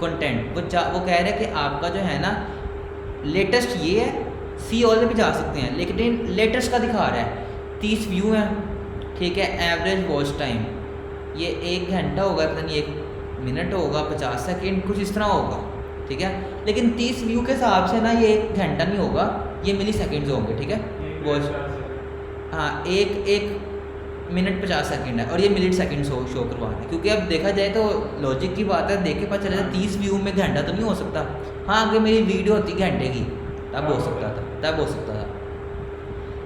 A: कंटेंट वो कह रहे हैं कि आपका जो है ना लेटेस्ट ये है, सी ऑल में भी जा सकते हैं, लेकिन लेटेस्ट का दिखा रहा है 30 व्यू हैं, ठीक है। एवरेज वॉच टाइम ये 1 घंटा होगा, पता नहीं 1 मिनट होगा, 50 सेकेंड कुछ इस तरह होगा, ठीक है। लेकिन 30 व्यू के हिसाब से ना ये 1 घंटा नहीं होगा, ये मिली सेकेंड्स होंगे, ठीक है। वॉच हाँ 1 मिनट 50 सेकेंड है, और ये मिनट सेकेंड शो करवा रहे हैं। क्योंकि अब देखा जाए तो लॉजिक की बात है, देख के पता चला 30 व्यू में घंटा तो नहीं हो सकता। हाँ अगर मेरी वीडियो होती घंटे की तब हो सकता था।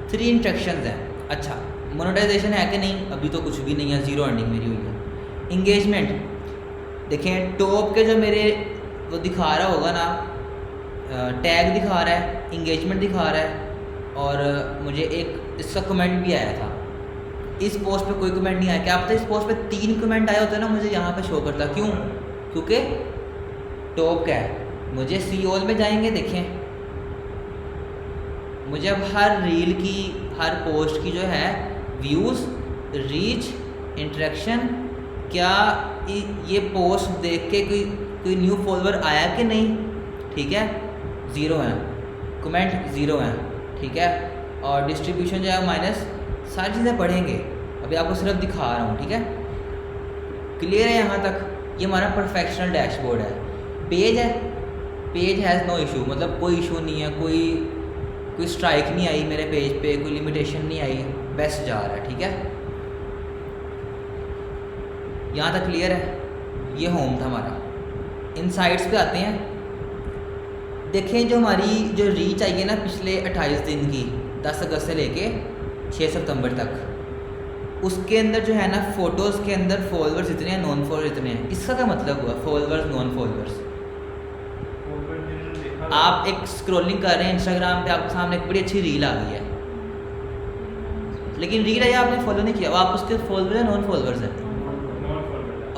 A: 3 इंस्ट्रक्शंस हैं। अच्छा मोनेटाइजेशन है कि नहीं, अभी तो कुछ भी नहीं है, 0 अर्निंग मेरी हुई है। इंगेजमेंट देखें, टॉप के जो मेरे वो दिखा रहा होगा ना, टैग दिखा रहा है, इंगेजमेंट दिखा रहा है, और मुझे एक इसका कमेंट भी आया था। इस पोस्ट पे कोई कमेंट नहीं आया। क्या पता इस पोस्ट पे 3 कमेंट आए होते ना, मुझे यहाँ पे शो करता। क्यों? क्योंकि टॉप क्या है। मुझे सी ऑल में जाएंगे, देखें मुझे अब हर रील की, हर पोस्ट की जो है व्यूज़, रीच, इंटरेक्शन, क्या ये पोस्ट देख के कोई न्यू फॉलोअर आया कि नहीं, ठीक है। 0 है, कमेंट 0 है, ठीक है। और डिस्ट्रीब्यूशन जो है माइनस, सारी चीज़ें पढ़ेंगे, अभी आपको सिर्फ दिखा रहा हूँ, ठीक है। क्लियर है यहाँ तक? ये हमारा प्रोफेशनल डैशबोर्ड है। पेज है, पेज हैज़ नो इशू, मतलब कोई इशू नहीं है, कोई स्ट्राइक नहीं आई मेरे पेज पे, कोई लिमिटेशन नहीं आई, बेस्ट जा रहा है, ठीक है। यहाँ तक क्लियर है? ये होम था हमारा। इनसाइट्स पे आते हैं। देखें जो हमारी जो रीच आई है ना पिछले 28 दिन की, 10 अगस्त से लेके 6 सितंबर तक, उसके अंदर जो है ना फ़ोटोज़ के अंदर फॉलोअर्स इतने हैं, नॉन फॉलोअर्स इतने हैं। इसका क्या मतलब हुआ? Followers non followers. आप एक स्क्रॉलिंग कर रहे हैं इंस्टाग्राम पे, आपके सामने एक बड़ी अच्छी रील आ गई है, लेकिन रील है आपने फॉलो नहीं किया, वो आप उसके फॉलोअर है नॉन फॉलोअर्स है।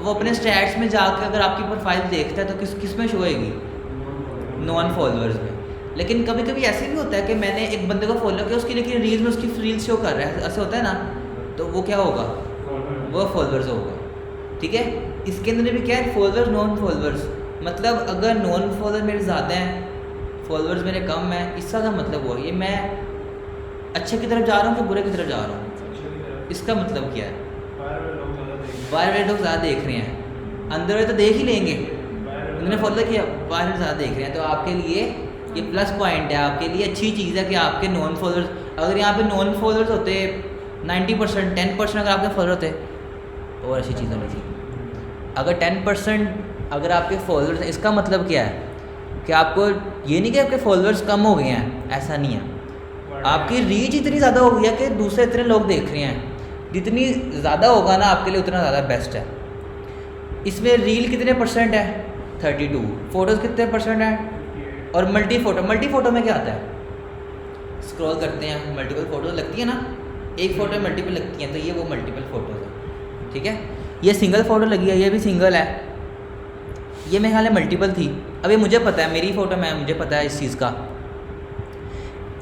A: वो अपने स्टैट्स में जाकर अगर आपकी प्रोफाइल देखता है तो किस में शो होएगी, नॉन फॉलोअर्स में। लेकिन कभी कभी ऐसे भी होता है कि मैंने एक बंदे को फॉलो किया उसकी, लेकिन रील में उसकी रील्स शो कर रहा है, ऐसे होता है ना, तो वो क्या होगा, वो फॉलोअर्स होगा। ठीक है, इसके अंदर भी क्या है, फॉलोअर्स नॉन फॉलोअर्स। मतलब अगर नॉन फॉलोअर मेरे ज़्यादा हैं, फॉलोअर्स मेरे कम हैं, इसका क्या मतलब हुआ, ये मैं अच्छे की तरफ जा रहा हूँ कि बुरे की तरफ जा रहा हूँ, इसका मतलब क्या है। बाहर वाले लोग ज़्यादा देख रहे हैं, अंदर वाले तो देख ही लेंगे, उन्होंने फॉलो किया, बाहर ज़्यादा देख रहे हैं, तो आपके लिए ये प्लस पॉइंट है, आपके लिए अच्छी चीज़ है कि आपके नॉन फॉलोअर्स, अगर यहाँ पे नॉन फॉलोअर्स होते 90%, 10% अगर आपके फॉलोअर होते और अच्छी चीज़ होनी थी। अगर 10% अगर आपके फॉलोअर्स हैं, इसका मतलब क्या है कि आपको ये नहीं कि आपके फॉलोअर्स कम हो गए हैं, ऐसा नहीं है, आपकी रीच इतनी ज़्यादा हो गई है कि दूसरे इतने लोग देख रहे हैं। जितनी ज़्यादा होगा ना आपके लिए उतना ज़्यादा बेस्ट है। इसमें रील कितने परसेंट है, 32, फ़ोटोज़ कितने परसेंट है, और मल्टी फ़ोटो में क्या आता है, स्क्रॉल करते हैं मल्टीपल फ़ोटोज़ लगती है ना, एक फ़ोटो में मल्टीपल लगती हैं, तो ये वो मल्टीपल फ़ोटोज़ है। ठीक है, ये सिंगल फ़ोटो लगी है, ये भी सिंगल है, ये मेरे ख्याल में मल्टीपल थी। अब ये मुझे पता है, मेरी फ़ोटो में मुझे पता है इस चीज़ का,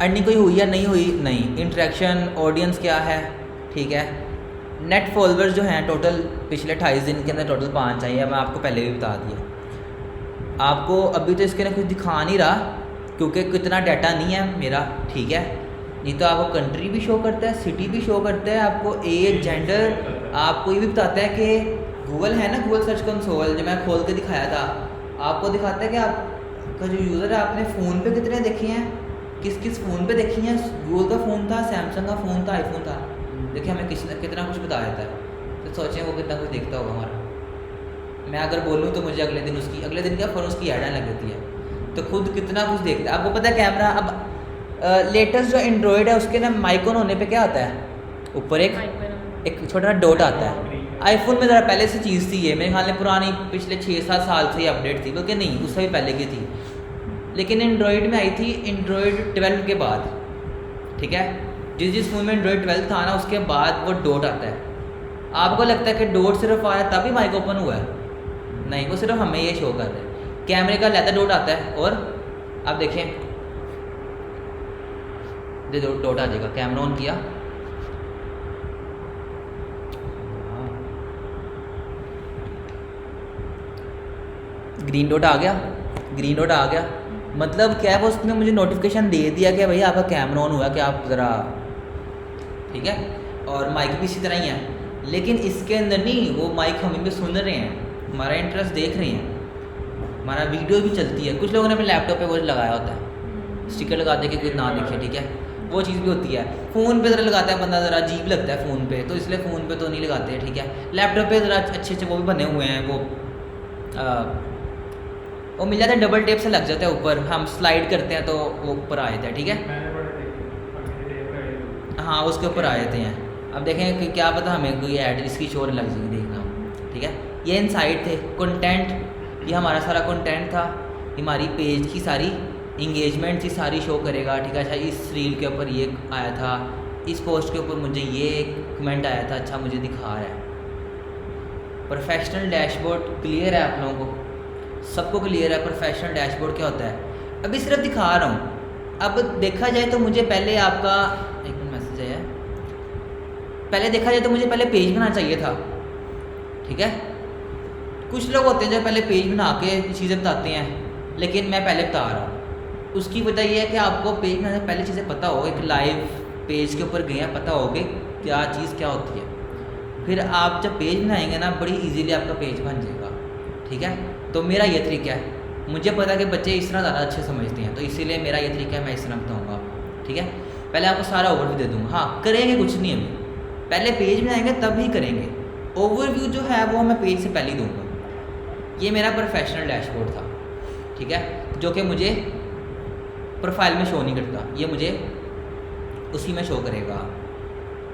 A: अर्निंग कोई हुई या नहीं हुई, नहीं, इंटरेक्शन ऑडियंस क्या है। ठीक है, नेट फॉलोअर्स जो हैं टोटल पिछले 28 दिन के अंदर टोटल 5 आई है, मैं आपको पहले भी बता दिया। आपको अभी तो इसके अंदर कुछ दिखा नहीं रहा क्योंकि कितना डाटा नहीं है मेरा। ठीक है, नहीं तो आपको कंट्री भी शो करता है, सिटी भी शो करता है, आपको एज, जेंडर, आपको ये भी बताता है कि गूगल है ना, गूगल सर्च कंसोल जो मैं खोल के दिखाया था, आपको दिखाता है कि आपका जो यूज़र है आपने फ़ोन पे कितने देखे हैं, किस किस फ़ोन पे देखी हैं। गूगल का फ़ोन था, सैमसंग का फ़ोन था, आईफोन था, देखिए हमें कितना कुछ बताया था, तो सोचें वो कितना कुछ देखता होगा हमारा। मैं अगर बोलूँ तो मुझे अगले दिन क्या फ़ोन उसकी ऐड आने लग जाती है, तो खुद कितना कुछ देखता है। आपको पता है कैमरा अब लेटेस्ट जो एंड्रॉयड है उसके ना माइक ऑन होने पे क्या आता है, ऊपर एक छोटा डॉट आता है। आईफोन में ज़रा पहले से चीज़ थी ये, मेरे ख्याल में पुरानी पिछले 6-7 साल से ही अपडेट थी, बल्कि नहीं उससे भी पहले की थी, लेकिन एंड्रॉयड में आई थी एंड्रॉयड 12 के बाद। ठीक है, जिस फ़ोन में एंड्रॉयड 12 था ना उसके बाद वो डॉट आता है। आपको लगता है कि डॉट सिर्फ आया तभी माइक ओपन हुआ है, नहीं, वो सिर्फ हमें ये शो कर रहे हैं। कैमरे का लहदा डॉट आता है, और आप देखें डॉट आ जाएगा, कैमरा ऑन किया, ग्रीन डॉट आ गया, मतलब क्या है, वो उसने मुझे नोटिफिकेशन दे दिया कि भाई आपका कैमरा ऑन हुआ, कि आप ज़रा, ठीक है, और माइक भी इसी तरह ही है। लेकिन इसके अंदर नहीं, वो माइक हमें भी सुन रहे हैं, हमारा इंटरेस्ट देख रहे हैं, हमारा वीडियो भी चलती है। कुछ लोगों ने अपने लैपटॉप पे वो लगाया होता है, स्टिकर लगा दे के कोई ना दिखे। ठीक है, वो चीज़ भी होती है। फ़ोन पे ज़रा लगाता है बंदा, ज़रा अजीब लगता है फ़ोन पे, तो इसलिए फ़ोन पे तो नहीं लगाते हैं। ठीक है, लैपटॉप पे ज़रा अच्छे वो भी बने हुए हैं, वो मिल जाता है, डबल टेप से लग जाता है ऊपर, हम स्लाइड करते हैं तो वो ऊपर आ जाता है। ठीक है, हाँ उसके ऊपर आ जाते हैं। अब देखें कि क्या पता हमें कोई ऐड इसकी शोर लग जाएगी, देखना। ठीक है, ये इनसाइड थे, कंटेंट, ये हमारा सारा कंटेंट था, हमारी पेज की सारी इंगेजमेंट थी, सारी शो करेगा। ठीक है, अच्छा इस रील के ऊपर ये आया था, इस पोस्ट के ऊपर मुझे ये कमेंट आया था, अच्छा मुझे दिखा रहा है। प्रोफेशनल डैशबोर्ड क्लियर है, आप लोगों को सबको क्लियर है प्रोफेशनल डैशबोर्ड क्या होता है। अभी सिर्फ दिखा रहा हूँ। अब देखा जाए तो मुझे पहले आपका एक मिनट मैसेज आया, पहले देखा जाए तो मुझे पहले पेज बनाना चाहिए था। ठीक है, कुछ लोग होते हैं जो पहले पेज बना के चीज़ें बताते हैं, लेकिन मैं पहले बता रहा हूँ। उसकी वजह यह है कि आपको पेज बनाने से पहले चीज़ें पता हो, एक लाइव पेज के ऊपर गए हैं, पता हो कि क्या चीज़ क्या होती है, फिर आप जब पेज बनाएंगे ना बड़ी इजीली आपका पेज बन जाएगा। ठीक है, तो मेरा ये तरीका है, मुझे पता है कि बच्चे इस तरह ज़्यादा अच्छे समझते हैं, तो इसीलिए मेरा ये तरीका है, मैं इस तरह बताऊँगा आपको। ठीक है, पहले आपको सारा ओवरव्यू दे दूँगा। हाँ, करेंगे कुछ नहीं अभी, पहले पेज बनाएंगे तब ही करेंगे। ओवरव्यू जो है वो मैं पेज से पहले ही दूँगा। ये मेरा प्रोफेशनल डैशबोर्ड था। ठीक है, जो कि मुझे प्रोफाइल में शो नहीं करता, ये मुझे उसी में शो करेगा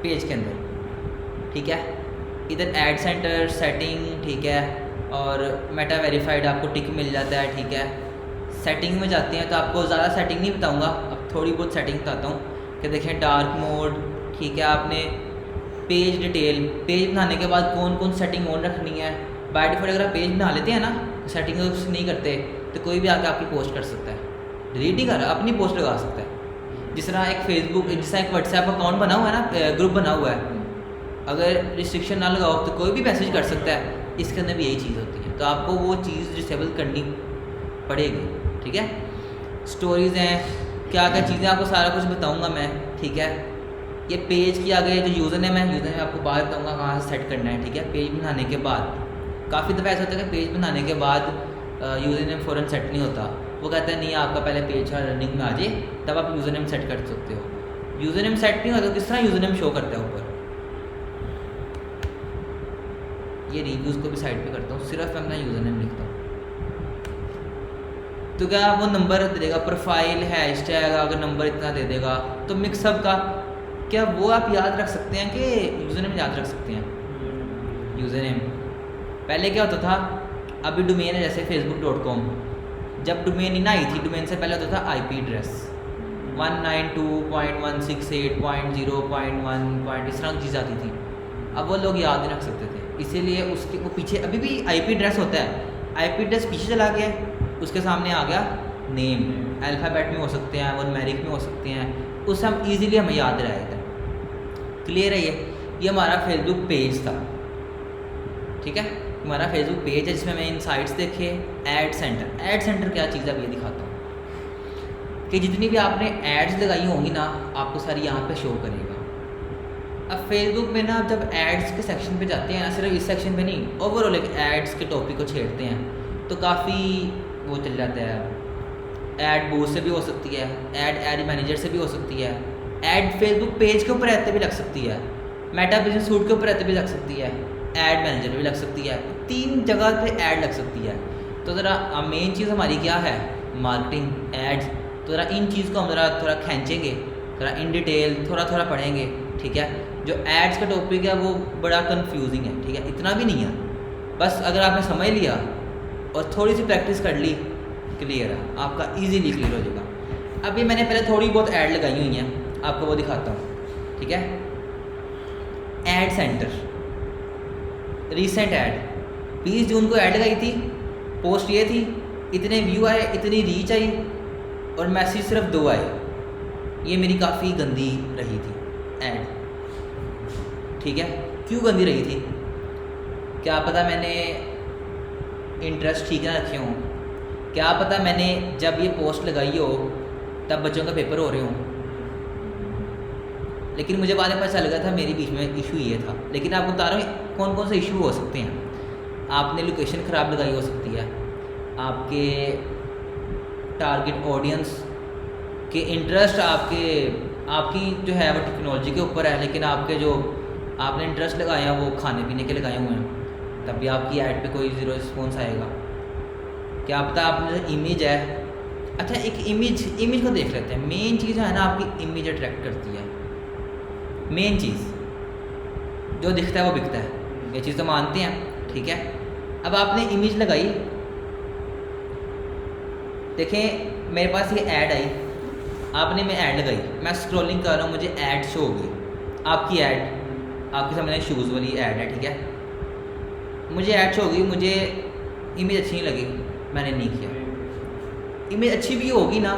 A: पेज के अंदर। ठीक है, इधर ऐड सेंटर सेटिंग, ठीक है, और मेटा वेरीफाइड आपको टिक मिल जाता है। ठीक है, सेटिंग में जाते हैं तो आपको ज़्यादा सेटिंग नहीं बताऊंगा, अब थोड़ी बहुत सेटिंग बताता हूँ कि देखें डार्क मोड, ठीक है। आपने पेज डिटेल, पेज बनाने के बाद कौन कौन सेटिंग ऑन रखनी है। बाय डिफ़ॉल्ट अगर आप पेज बना लेते हैं ना, सेटिंग नहीं करते, तो कोई भी आके आपकी पोस्ट कर सकता है, डिलीट नहीं कर रहा, अपनी पोस्ट लगा सकता है। जिस तरह एक फेसबुक, जिस तरह एक व्हाट्सएप अकाउंट बना हुआ है ना, ग्रुप बना हुआ है, अगर रिस्ट्रिक्शन ना लगाओ तो कोई भी मैसेज कर सकता है। इसके अंदर भी यही चीज़ होती है, तो आपको वो चीज़ डिसेबल करनी पड़ेगी, ठीक है। स्टोरीज़ हैं, क्या क्या चीज़ें, आपको सारा कुछ बताऊंगा मैं, ठीक है। ये पेज की आगे जो यूज़र नेम है, यूज़र नेम आपको बाद बताऊंगा कहाँ से सेट करना है, ठीक है। पेज बनाने के बाद काफ़ी दफ़ा ऐसा होता है कि पेज बनाने के बाद यूज़र नेम फ़ौरन सेट नहीं होता, वो कहता है नहीं आपका पहले पेज का रनिंग में आ जाए तब आप यूज़र नेम सेट कर सकते हो। यूज़र नेम सेट नहीं होता तो किस तरह यूज़र नेम शो करता है ऊपर। ये रिव्यूज़ को भी साइड पे करता हूँ, सिर्फ मैं अपना यूज़र नेम लिखता हूँ। तो क्या वो नंबर दे देगा, प्रोफाइल हैशटैग अगर नंबर इतना दे देगा, तो मिक्सअप का क्या वो आप याद रख सकते हैं कि यूज़र नेम याद रख सकते हैं। यूज़र नेम पहले क्या होता था, अभी डोमेन है जैसे facebook.com, जब डोमेन नहीं ना आई थी, डोमेन से पहले होता था IP एड्रेस 192.168.0.1 इस तरह की चीज़ आती थी। अब वो लोग याद नहीं रख सकते थे, इसीलिए उसके वो पीछे अभी भी IP एड्रेस होता है, IP एड्रेस पीछे चला गया, उसके सामने आ गया नेम, अल्फ़ाबेट में हो सकते हैं, न्यूमेरिक में हो सकते हैं, उससे हम ईज़िली हमें याद रहेगा। क्लियर है। ये हमारा फेसबुक पेज था, ठीक है। हमारा फेसबुक पेज है जिसमें मैं इनसाइट्स देखे, ऐड सेंटर क्या चीज़ है ये दिखाता हूँ कि जितनी भी आपने एड्स लगाई होंगी ना, आपको सारी यहाँ पे शो करेगा। अब फेसबुक में ना जब एड्स के सेक्शन पे जाते हैं ना, सिर्फ इस सेक्शन पे नहीं, ओवरऑल एक एड्स के टॉपिक को छेड़ते हैं तो काफ़ी वो चल जाता है। ऐड बूस्ट से भी हो सकती है, ऐड मैनेजर से भी हो सकती है, ऐड फेसबुक पेज के ऊपर रहते भी लग सकती है, मेटा बिजनेस सूट के ऊपर रहते भी लग सकती है, ऐड मैनेजर भी लग सकती है, 3 जगह पे ऐड लग सकती है। तो ज़रा मेन चीज़ हमारी क्या है, मार्केटिंग, एड्स। तो ज़रा इन चीज़ को हम ज़रा थोड़ा खींचेंगे, थोड़ा इन डिटेल थोड़ा पढ़ेंगे, ठीक है। जो एड्स का टॉपिक है वो बड़ा कंफ्यूजिंग है, ठीक है, इतना भी नहीं है, बस अगर आपने समझ लिया और थोड़ी सी प्रैक्टिस कर ली, क्लियर है, आपका ईजीली क्लियर हो जाएगा। अभी मैंने पहले थोड़ी बहुत ऐड लगाई हुई हैं, आपको वो दिखाता हूँ, ठीक है। ऐड सेंटर रीसेंट ऐड 20 जून को ऐड लगाई थी, पोस्ट ये थी, इतने व्यू आए, इतनी रीच आई और मैसेज सिर्फ 2 आए। ये मेरी काफ़ी गंदी रही थी ऐड, ठीक है। क्यों गंदी रही थी, क्या पता मैंने इंटरेस्ट ठीक ना रखे हों, क्या पता मैंने जब ये पोस्ट लगाई हो तब बच्चों का पेपर हो रहे हों, लेकिन मुझे बाद में पता चल गया था मेरी बीच में इशू ये था। लेकिन आपको बता रहा हूँ कौन कौन से इशू हो सकते हैं। आपने लोकेशन ख़राब लगाई हो सकती है, आपके टारगेट ऑडियंस के इंटरेस्ट आपकी जो है वो टेक्नोलॉजी के ऊपर है, लेकिन आपके जो आपने इंटरेस्ट लगाए हैं वो खाने पीने के लगाए हुए हैं, तब भी आपकी ऐड पे कोई ज़ीरो रिस्पॉन्स आएगा। क्या पता आपने जो इमेज है, अच्छा एक इमेज को देख लेते हैं। मेन चीज़ है ना, आपकी इमेज अट्रैक्ट करती है, मेन चीज़ जो दिखता है वो बिकता है, ये चीज़ तो मानते हैं, ठीक है। अब आपने इमेज लगाई, देखें मेरे पास ये ऐड आई, मैं ऐड लगाई, मैं स्क्रॉलिंग कर रहा हूँ, मुझे ऐड शो होगी, आपकी ऐड आपके सामने शूज़ वाली ऐड है, ठीक है। मुझे ऐड शो होगी, मुझे इमेज अच्छी नहीं लगी, मैंने नहीं किया। इमेज अच्छी भी होगी ना,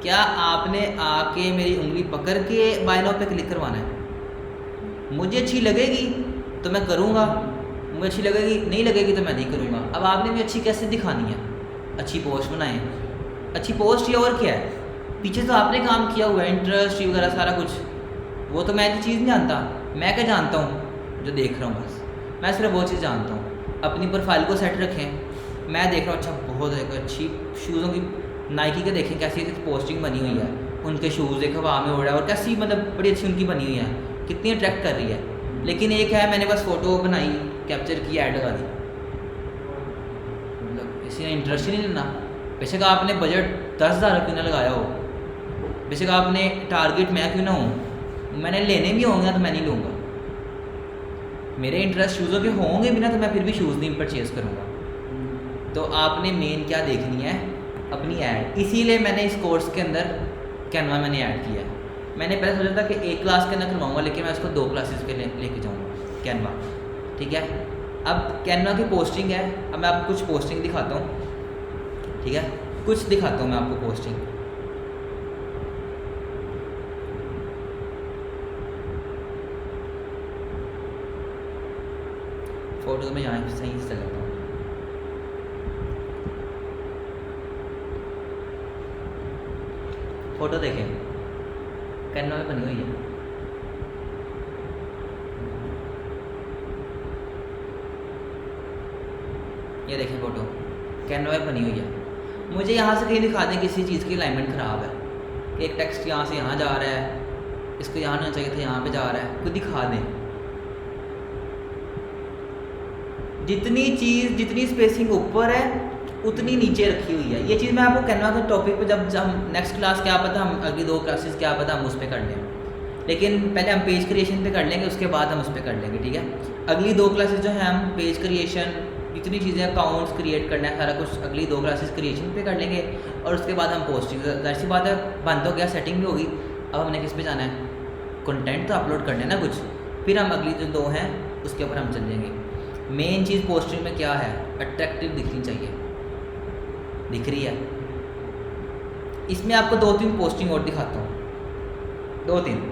A: क्या आपने आके मेरी उंगली पकड़ के बाय नाउ पे क्लिक करवाना है? मुझे अच्छी लगेगी तो मैं करूँगा, मुझे अच्छी लगेगी, नहीं लगेगी तो मैं नहीं करूँगा। अब आपने भी अच्छी कैसे दिखानी है, अच्छी पोस्ट बनाएं, अच्छी पोस्ट या और क्या है, पीछे तो आपने काम किया हुआ है, इंटरेस्ट वगैरह सारा कुछ, वो तो मैं चीज़ नहीं जानता। मैं क्या जानता हूँ, जो देख रहा हूँ बस, मैं सिर्फ वो चीज़ जानता हूँ। अपनी प्रोफाइल को सेट रखें, मैं देख रहा हूँ, अच्छा बहुत अच्छी शूज़ों की नाइकी के देखें कैसी पोस्टिंग बनी हुई है, उनके शूज़ एक हवा में उड़ रहा है और कैसी मतलब बड़ी अच्छी उनकी बनी हुई है, कितनी अट्रैक्ट कर रही है। लेकिन एक है मैंने बस फ़ोटो बनाई, कैप्चर की, ऐड लगा दी, मतलब किसी ने इंटरेस्ट ही नहीं लेना। बेशक आपने बजट 10,000 क्यों ना लगाया हो, बेशक आपने टारगेट मैं क्यों ना हूँ, मैंने लेने भी होंगे तो मैं नहीं लूँगा। मेरे इंटरेस्ट शूज़ों के होंगे भी ना तो मैं फिर भी शूज़ नहीं परचेज़ करूँगा। तो आपने मेन क्या देखनी है, अपनी ऐड। इसीलिए मैंने इस कोर्स के अंदर कैनवा मैंने ऐड किया है। मैंने पहले सोचा था कि एक क्लास के अंदर करवाऊँगा, लेकिन मैं उसको 2 क्लासेस के लेके जाऊँगा कैनवा, ठीक है। अब कैनवा की पोस्टिंग है, अब मैं आपको कुछ पोस्टिंग दिखाता हूँ, ठीक है, कुछ दिखाता हूँ मैं आपको पोस्टिंग। फ़ोटो में यहाँ सही से लगाता हूँ। फ़ोटो देखें, कैनवा में बनी हुई है। ये देखें फ़ोटो कैनवा में बनी हुई है। मुझे यहाँ से कहीं दिखा दें किसी चीज़ की अलाइनमेंट ख़राब है, कि एक टेक्स्ट यहाँ से यहाँ जा रहा है, इसको यहाँ नहीं चाहिए था यहाँ पे जा रहा है, कुछ दिखा दें। जितनी स्पेसिंग ऊपर है उतनी नीचे रखी हुई है। ये चीज़ मैं आपको कैनवा के टॉपिक पे जब हम नेक्स्ट क्लास, क्या पता हम अगली 2 क्लासेस क्या पता हम उस पर कर लें, लेकिन पहले हम पेज क्रिएशन पे कर लेंगे, उसके बाद हम उस पर कर लेंगे, ठीक है। अगली 2 क्लासेस जो है हम पेज क्रिएशन, जितनी चीज़ें अकाउंट्स क्रिएट करना है सारा कुछ अगली 2 क्लासेस क्रिएशन पे कर लेंगे, और उसके बाद हम पोस्टिंग, ज़ाहिर सी बात है बंद हो गया, सेटिंग भी होगी। अब हमने किस पे जाना है, कंटेंट तो अपलोड करना है ना कुछ, फिर हम अगली जो 2 हैं उसके ऊपर हम चल जाएंगे। मेन चीज़ पोस्टिंग में क्या है, अट्रैक्टिव दिखनी चाहिए, दिख रही है। इसमें आपको 2-3 पोस्टिंग और दिखाता हूँ, 2-3।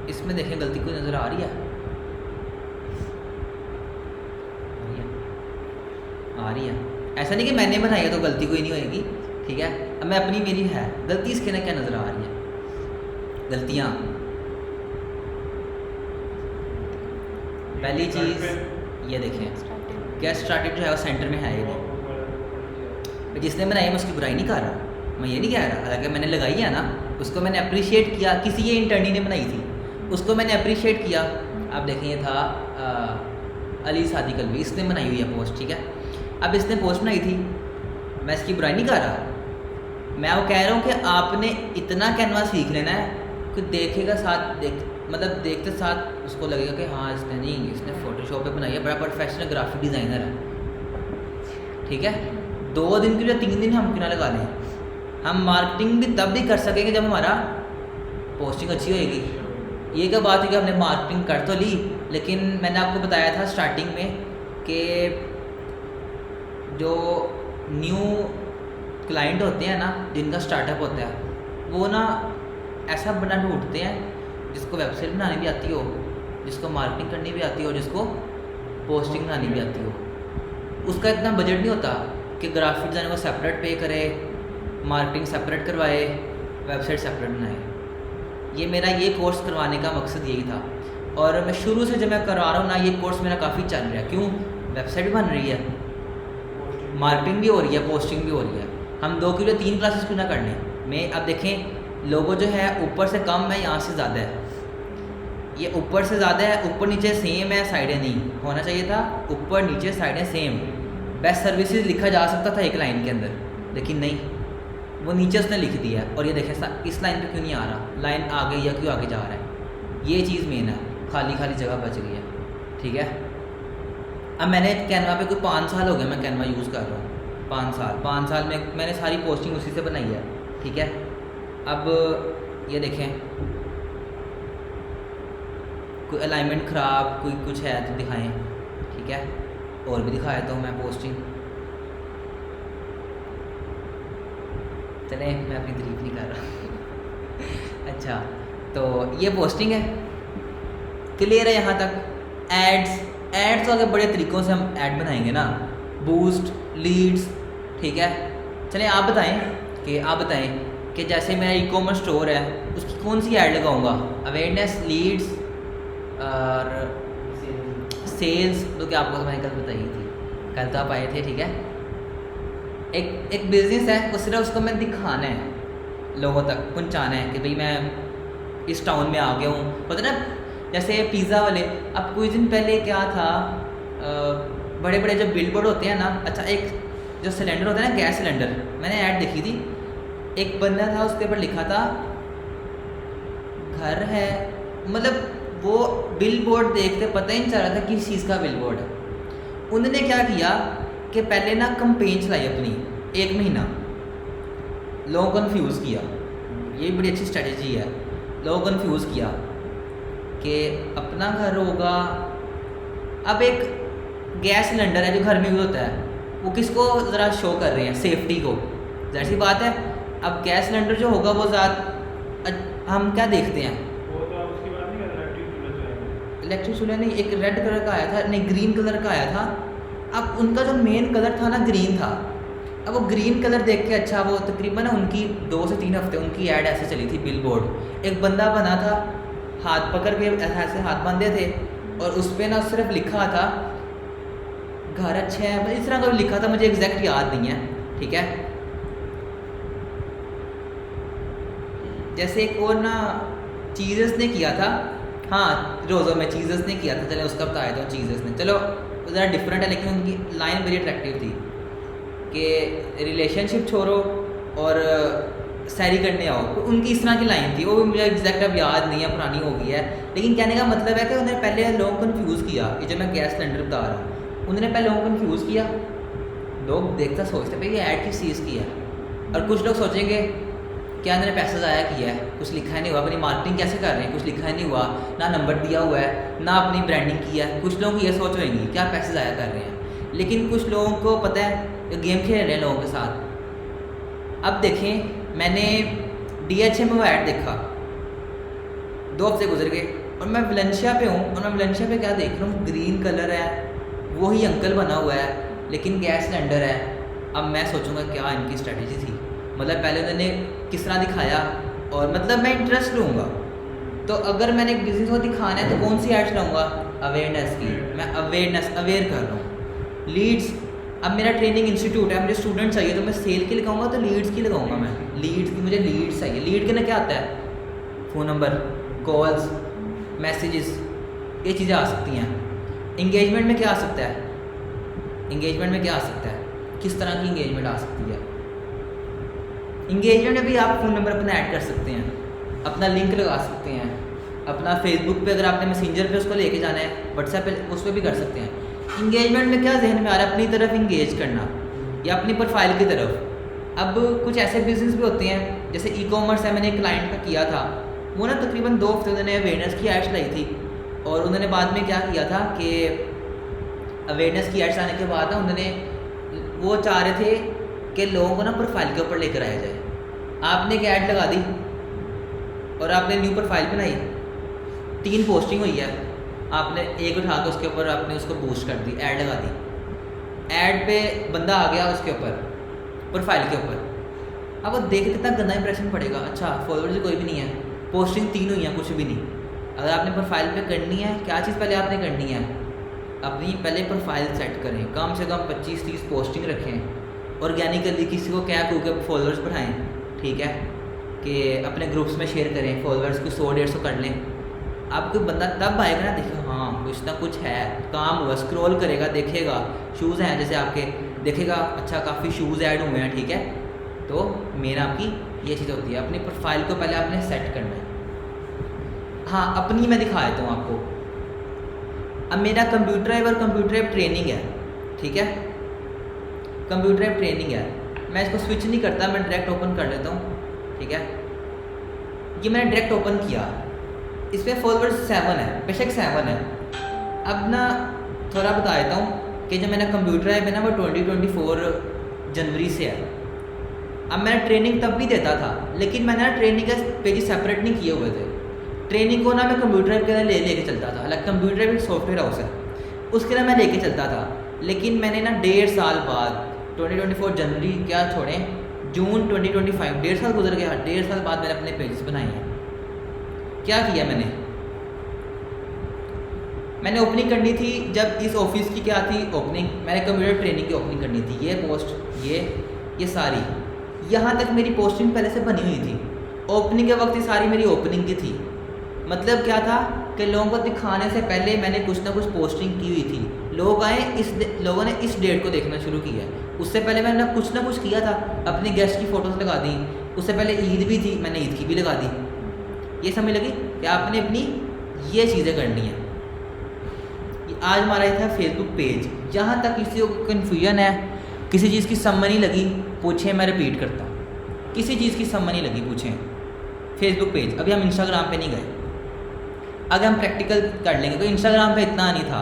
A: इसमें देखें गलती कोई नज़र आ रही है, आ रही है। ऐसा नहीं कि मैंने बनाई है तो गलती कोई नहीं होएगी, ठीक है। अब मैं अपनी, मेरी है गलती, इसके ना क्या नज़र आ रही है गलतियाँ। पहली चीज़ ये देखें, गेट स्टार्टेड जो है वो सेंटर में है। ये जिसने बनाई मैं उसकी बुराई नहीं कर रहा, मैं ये नहीं कह रहा, हालांकि मैंने लगाई है ना, उसको मैंने अप्रिशिएट किया। किसी ये इंटर्नी ने बनाई थी, उसको मैंने अप्रिशिएट किया। आप देखें ये था अली सादी कलवी, इसने बनाई हुई है पोस्ट, ठीक है। अब इसने पोस्ट बनाई थी, मैं इसकी बुराई नहीं कर रहा, मैं वो कह रहा हूँ कि आपने इतना कैनवा सीख लेना है कि देखेगा साथ मतलब देखते साथ उसको लगेगा कि हाँ इसने नहीं, इसने फ़ोटोशॉप पे बनाई है, बड़ा प्रोफेशनल ग्राफिक डिज़ाइनर है, ठीक है। 2 दिन के लिए 3 दिन हम क्यों ना लगा लें, हम मार्केटिंग भी तब भी कर सकेंगे जब हमारा पोस्टिंग अच्छी होएगी। ये क्या बात है कि हमने मार्केटिंग कर तो ली, लेकिन मैंने आपको बताया था स्टार्टिंग में कि जो न्यू क्लाइंट होते हैं ना, जिनका स्टार्टअप होता है, वो ना ऐसा बना ढूंढते हैं जिसको वेबसाइट बनानी भी आती हो, जिसको मार्केटिंग करनी भी आती हो, जिसको पोस्टिंग बनानी भी आती हो। उसका इतना बजट नहीं होता कि ग्राफिक डिज़ाइनर को सेपरेट पे करे, मार्केटिंग सेपरेट करवाए, वेबसाइट सेपरेट बनाए। ये मेरा ये कोर्स करवाने का मकसद यही था, और मैं शुरू से जब मैं करवा रहा हूँ ना, ये कोर्स मेरा काफ़ी चल रहा है। क्यों, वेबसाइट भी बन रही है, मार्केटिंग भी हो रही है, पोस्टिंग भी हो रही है। हम 2 के लिए 3 क्लासेस क्यों ना कर लें। मैं अब देखें, लोगो जो है ऊपर से कम है, यहाँ से ज़्यादा है, ये ऊपर से ज़्यादा है, ऊपर नीचे सेम है, साइडें नहीं होना चाहिए था, ऊपर नीचे साइडें सेम। बेस्ट सर्विसेज लिखा जा सकता था एक लाइन के अंदर, लेकिन नहीं, वो नीचे उसने लिख दिया है। और ये देखें इस लाइन पे क्यों नहीं आ रहा, लाइन आगे या क्यों आगे जा रहा है, ये चीज़ मेन है, खाली खाली जगह बच गई है, ठीक है। अब मैंने कैनवा पे कोई 5 साल हो गए मैं कैनवा यूज़ कर रहा हूँ, 5 साल में मैंने सारी पोस्टिंग उसी से बनाई है, ठीक है। अब ये देखें, कोई अलाइनमेंट ख़राब, कोई कुछ है तो दिखाएं, ठीक है। और भी दिखाया तो मैं पोस्टिंग, चलें मैं अपनी तारीफ नहीं कर रहा अच्छा, तो ये पोस्टिंग है, क्लियर है यहाँ तक। एड्स तो अगर बड़े तरीक़ों से हम ऐड बनाएंगे ना, बूस्ट, लीड्स, ठीक है। चलें आप बताएं कि जैसे मेरा ई-कॉमर्स स्टोर है, उसकी कौन सी ऐड लगाऊंगा, अवेयरनेस, लीड्स और सेल्स, तो क्या आपको मैंने कल बताई थी, कल तो आप आए थे, ठीक है। एक बिज़नेस है, वो सिर्फ उसको मैं दिखाना है, लोगों तक पहुंचाना है कि भाई मैं इस टाउन में आ गया हूँ। पता ना, जैसे पिज़्ज़ा वाले, अब कुछ दिन पहले क्या था, बड़े बड़े जो बिलबोर्ड होते हैं ना, अच्छा एक जो सिलेंडर होता है ना, गैस सिलेंडर, मैंने ऐड देखी थी, एक बंदा था उसके ऊपर लिखा था घर है, मतलब वो बिल बोर्ड देखते पता ही नहीं चल रहा था किस चीज़ का बिल बोर्ड है। उन्होंने क्या किया कि पहले ना कंपेन चलाई अपनी 1 महीना, लोगों को कन्फ्यूज़ किया। ये बड़ी अच्छी स्ट्रेटजी है। लोगों को कन्फ्यूज़ किया कि अपना घर होगा। अब एक गैस सिलेंडर है जो घर में यूज़ होता है, वो किसको ज़रा शो कर रहे हैं, सेफ्टी को। ज़ाहिर सी बात है, अब गैस सिलेंडर जो होगा वो ज़्यादा हम क्या देखते हैं,
C: वो तो आप उसकी बात नहीं कर रहे, इलेक्ट्रिक चूल्हा जो है।
A: इलेक्ट्रिक चूल्हा नहीं, एक रेड कलर का आया था, नहीं ग्रीन कलर का आया था। अब उनका जो मेन कलर था ना ग्रीन था। अब वो ग्रीन कलर देख के अच्छा, वो तकरीबन उनकी 2 से 3 हफ्ते उनकी ऐड ऐसे चली थी बिल बोर्ड। एक बंदा बना था, हाथ पकड़ के ऐसे हाथ बांधे थे और उस पर ना सिर्फ लिखा था घर अच्छे हैं, इस तरह का भी लिखा था, मुझे एग्जैक्ट याद नहीं है, ठीक है। जैसे एक और ना चीज़स ने किया था, हाँ रोज़ों में चीज़स ने किया था, चलो उसका बताया था चीज़स ने, चलो ज़रा डिफरेंट है लेकिन उनकी लाइन बड़ी अट्रैक्टिव थी कि रिलेशनशिप छोड़ो और सैरी करने आओ। तो उनकी इस तरह की लाइन थी, वो भी मुझे एग्जैक्ट अब याद नहीं है, पुरानी हो गई है। लेकिन कहने का मतलब है कि उन्होंने पहले लोगों को कन्फ्यूज़ किया। ये जो मैं गैस सिलेंडर बता रहा हूँ, उन्होंने पहले लोगों को कन्फ्यूज़ किया। लोग देखता सोचते भाई ये ऐड किस चीज़ की है, और कुछ लोग सोचेंगे क्या इन्होंने पैसा ज़ाया किया है, कुछ लिखा ही नहीं हुआ, अपनी मार्केटिंग कैसे कर रहे हैं, कुछ लिखा ही नहीं हुआ, ना नंबर दिया हुआ है, ना अपनी ब्रांडिंग की है। कुछ लोगों की ये सोच होगी क्या पैसे ज़ाया कर रहे हैं। लेकिन कुछ लोगों को पता है गेम खेल रहे हैं लोगों के साथ। अब देखें, मैंने DHA में वो ऐड देखा, 2 हफ्ते गुजर गए और मैं वलेंशिया पे हूँ, और मैं वलेंशिया पे क्या देख रहा हूँ, ग्रीन कलर है, वही अंकल बना हुआ है लेकिन गैस सिलेंडर है। अब मैं सोचूंगा क्या इनकी स्ट्रेटजी थी, मतलब पहले उन्होंने किस तरह दिखाया, और मतलब मैं इंटरेस्ट लूँगा। तो अगर मैंने एक बिज़नेस को दिखाना है तो कौन सी ऐड चलाऊँगा, अवेयरनेस की। मैं अवेयर कर रहा हूँ। लीड्स, अब मेरा ट्रेनिंग इंस्टीट्यूट है, मुझे स्टूडेंट चाहिए तो मैं सेल की लगाऊंगा तो लीड्स की लगाऊंगा। मैं लीड्स की, मुझे लीड्स चाहिए। लीड के ना क्या आता है, फ़ोन नंबर, कॉल्स, मैसेजेस, ये चीज़ें आ सकती हैं। इंगेजमेंट में क्या आ सकता है, इंगेजमेंट में क्या आ सकता है, किस तरह की इंगेजमेंट आ सकती है। इंगेजमेंट में भी आप फ़ोन नंबर अपना ऐड कर सकते हैं, अपना लिंक लगा सकते हैं, अपना फेसबुक पे अगर आपने मैसेंजर पे उसको लेके जाना है, व्हाट्सएप पे उस पर भी कर सकते हैं। इंगेजमेंट में क्या जहन में आ रहा है, अपनी तरफ इंगेज करना या अपनी प्रोफाइल की तरफ। अब कुछ ऐसे बिजनेस भी होते हैं, जैसे ई-कॉमर्स है, मैंने एक क्लाइंट का किया था, वो ना तकरीबन 2 हफ्ते उन्होंने अवेयरनेस की एड्स लाई थी, और उन्होंने बाद में क्या किया था कि अवेयरनेस की एड्स आने के बाद ना उन्होंने, वो चाह रहे थे कि लोगों को ना प्रोफाइल के ऊपर लेकर आया जाए। आपने एक ऐड लगा दी और आपने न्यू प्रोफाइल बनाई, 3 पोस्टिंग हुई है, आपने एक उठा के उसके ऊपर आपने उसको बूस्ट कर दी, ऐड लगा दी, ऐड पे बंदा आ गया उसके ऊपर, प्रोफाइल के ऊपर। अब वो देख कितना गंदा इंप्रेशन पड़ेगा। अच्छा, फॉलोअर्स कोई भी नहीं है, पोस्टिंग 3 हुई हैं, कुछ भी नहीं। अगर आपने प्रोफाइल पे करनी है, क्या चीज़ पहले आपने करनी है, अपनी पहले प्रोफाइल सेट करें, कम से कम 25-30 पोस्टिंग रखें, ऑर्गेनिकली किसी को क्या के फॉलोअर्स बढ़ाएँ, ठीक है, कि अपने ग्रुप्स में शेयर करें, फॉलोअर्स को 100-150 कर लें। आपको बंदा तब आएगा ना, देखिए हाँ कुछ ना कुछ है, काम हुआ, स्क्रॉल करेगा, देखेगा शूज़ हैं जैसे आपके, देखेगा अच्छा काफ़ी शूज़ ऐड हुए हैं, ठीक है, तो मेरा आपकी ये चीज़ होती है। अपनी प्रोफाइल को पहले आपने सेट करना है। हाँ, अपनी मैं दिखा देता हूँ आपको। अब मेरा कंप्यूटर ऐप और कंप्यूटर ऐप ट्रेनिंग है, ठीक है, कंप्यूटर ऐप ट्रेनिंग है, मैं इसको स्विच नहीं करता, मैं डायरेक्ट ओपन कर लेता हूँ, ठीक है। ये मैंने डायरेक्ट ओपन किया, इस पर फॉलोअर्स 7 है, बेशक 7 है। अब ना थोड़ा बता देता हूँ कि जो मेरा कंप्यूटर ऐप है ना, वो 2024 जनवरी से है। अब मैं ट्रेनिंग तब भी देता था, लेकिन मैंने ना ट्रेनिंग के पेजेस सेपरेट नहीं किए हुए थे। ट्रेनिंग को ना मैं कंप्यूटर ऐप के अंदर लेके चलता था, हालांकि कंप्यूटर ऐप एक सॉफ्टवेयर हाउस है, उसके अंदर मैं लेके चलता था। लेकिन मैंने ना 1.5 साल बाद, 2024 जनवरी क्या छोड़ें, जून 2025, 1.5 साल गुजर गया, 1.5 साल बाद मैंने अपने पेजेस बनाए हैं। क्या किया मैंने ओपनिंग करनी थी, जब इस ऑफिस की क्या थी ओपनिंग, मैंने कंप्यूटर ट्रेनिंग की ओपनिंग करनी थी, ये पोस्ट, ये सारी, यहाँ तक मेरी पोस्टिंग पहले से बनी हुई थी। ओपनिंग के वक्त ये सारी मेरी ओपनिंग की थी। मतलब क्या था कि लोगों को दिखाने से पहले मैंने कुछ ना कुछ पोस्टिंग की हुई थी, लोग आए, लोगों ने इस डेट को देखना शुरू किया। उससे पहले मैंने कुछ ना कुछ किया था, अपने गेस्ट की फ़ोटोज़ लगा दी, उससे पहले ईद भी थी, मैंने ईद की भी लगा दी। ये समझ लगी कि आपने अपनी ये चीज़ें करनी है। आज हमारा ये था फेसबुक पेज। जहाँ तक किसी को कन्फ्यूजन है, किसी चीज़ की समझ नहीं लगी, पूछें, मैं रिपीट करता हूँ, किसी चीज़ की समझ नहीं लगी पूछें। फेसबुक पेज, अभी हम इंस्टाग्राम पे नहीं गए, अगर हम प्रैक्टिकल कर लेंगे तो इंस्टाग्राम पे इतना नहीं था,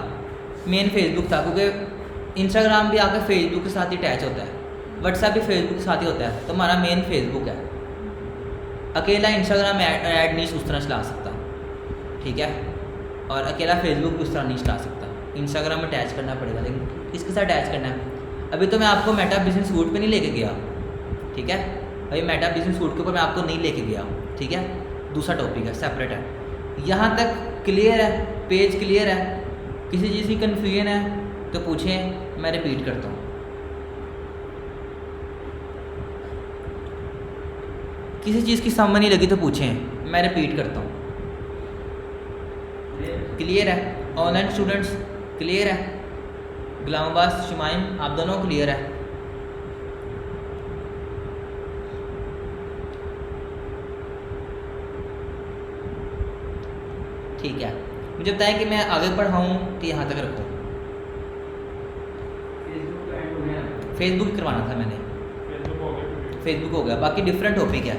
A: मेन फेसबुक था, क्योंकि इंस्टाग्राम भी आकर फेसबुक के साथ ही अटैच होता है, व्हाट्सएप भी फेसबुक के साथ ही होता है, तो हमारा मेन फेसबुक है। अकेला इंस्टाग्राम ऐड नहीं उस तरह चला सकता, ठीक है, और अकेला फेसबुक भी उस तरह नहीं चला सकता, इंस्टाग्राम में अटैच करना पड़ेगा। लेकिन किसके साथ अटैच करना है? अभी तो मैं आपको मेटा बिजनेस सूट पे नहीं लेके गया, ठीक है, अभी मेटा बिजनेस सूट के ऊपर मैं आपको नहीं लेके गया, ठीक है, दूसरा टॉपिक है, सेपरेट है। यहाँ तक क्लियर है, पेज क्लियर है, किसी चीज़ की कन्फ्यूजन है तो पूछें, मैं रिपीट करता हूँ। किसी चीज़ की समझ नहीं लगी तो पूछें, मैं रिपीट करता हूँ। क्लियर है? ऑनलाइन स्टूडेंट्स क्लियर है? गुलाम अब्बास, शुमाइम, आप दोनों क्लियर है? ठीक है, मुझे बताएं कि मैं आगे पढ़ाऊँ कि यहाँ तक रखूँ? फेसबुक करवाना था मैंने, फेसबुक हो गया, बाकी डिफरेंट टॉपिक है,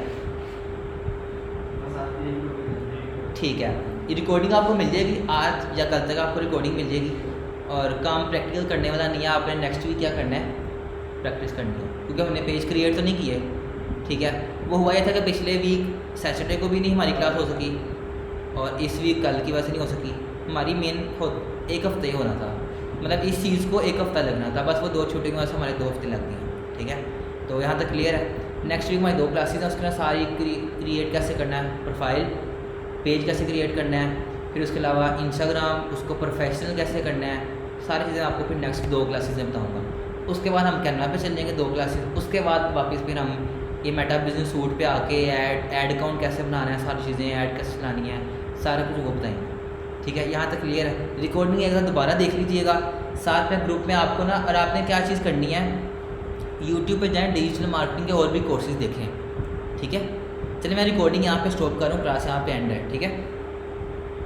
A: ठीक है। ये रिकॉर्डिंग आपको मिल जाएगी आज या कल तक, आपको रिकॉर्डिंग मिल जाएगी, और काम प्रैक्टिकल करने वाला नहीं है, आपने नेक्स्ट वीक क्या करना है, प्रैक्टिस करनी है, क्योंकि हमने पेज क्रिएट तो नहीं किए, ठीक है। वो हुआ ये था कि पिछले वीक सैटरडे को भी नहीं हमारी क्लास हो सकी, और इस वीक कल की वजह से नहीं हो सकी। हमारी मेन एक हफ्ते ही होना था, मतलब इस चीज़ को एक हफ्ता लगना था, बस वो 2 छुट्टियों की वजह से हमारे 2 हफ्ते लग गए, ठीक है। तो यहाँ तक क्लियर है। नेक्स्ट वीक हमारी 2 क्लासेज हैं, उसके बाद सारी क्रिएट कैसे करना है, प्रोफाइल पेज कैसे क्रिएट करना है, फिर उसके अलावा इंस्टाग्राम उसको प्रोफेशनल कैसे करना है, सारी चीज़ें आपको फिर नेक्स्ट 2 क्लासेज में बताऊँगा। उसके बाद हम कैनवा पे चल जाएंगे 2 क्लासेज, उसके बाद वापस फिर हम ये मेटा बिजनेस सूट पे आके ऐड अकाउंट कैसे बनाना है, सारी चीज़ें ऐड कैसे चलानी है, सारा कुछ वो बताएंगे, ठीक है। यहाँ तक क्लियर है। रिकॉर्डिंग एक बार दोबारा देख लीजिएगा, साथ में ग्रुप में आपको ना, और आपने क्या चीज़ करनी है, यूट्यूब पे जाएँ, डिजिटल मार्केटिंग के और भी कोर्सेज देखें, ठीक है। चलिए मैं रिकॉर्डिंग यहाँ पे स्टॉप कर रहा हूँ, क्लास यहाँ पे एंड है, ठीक है।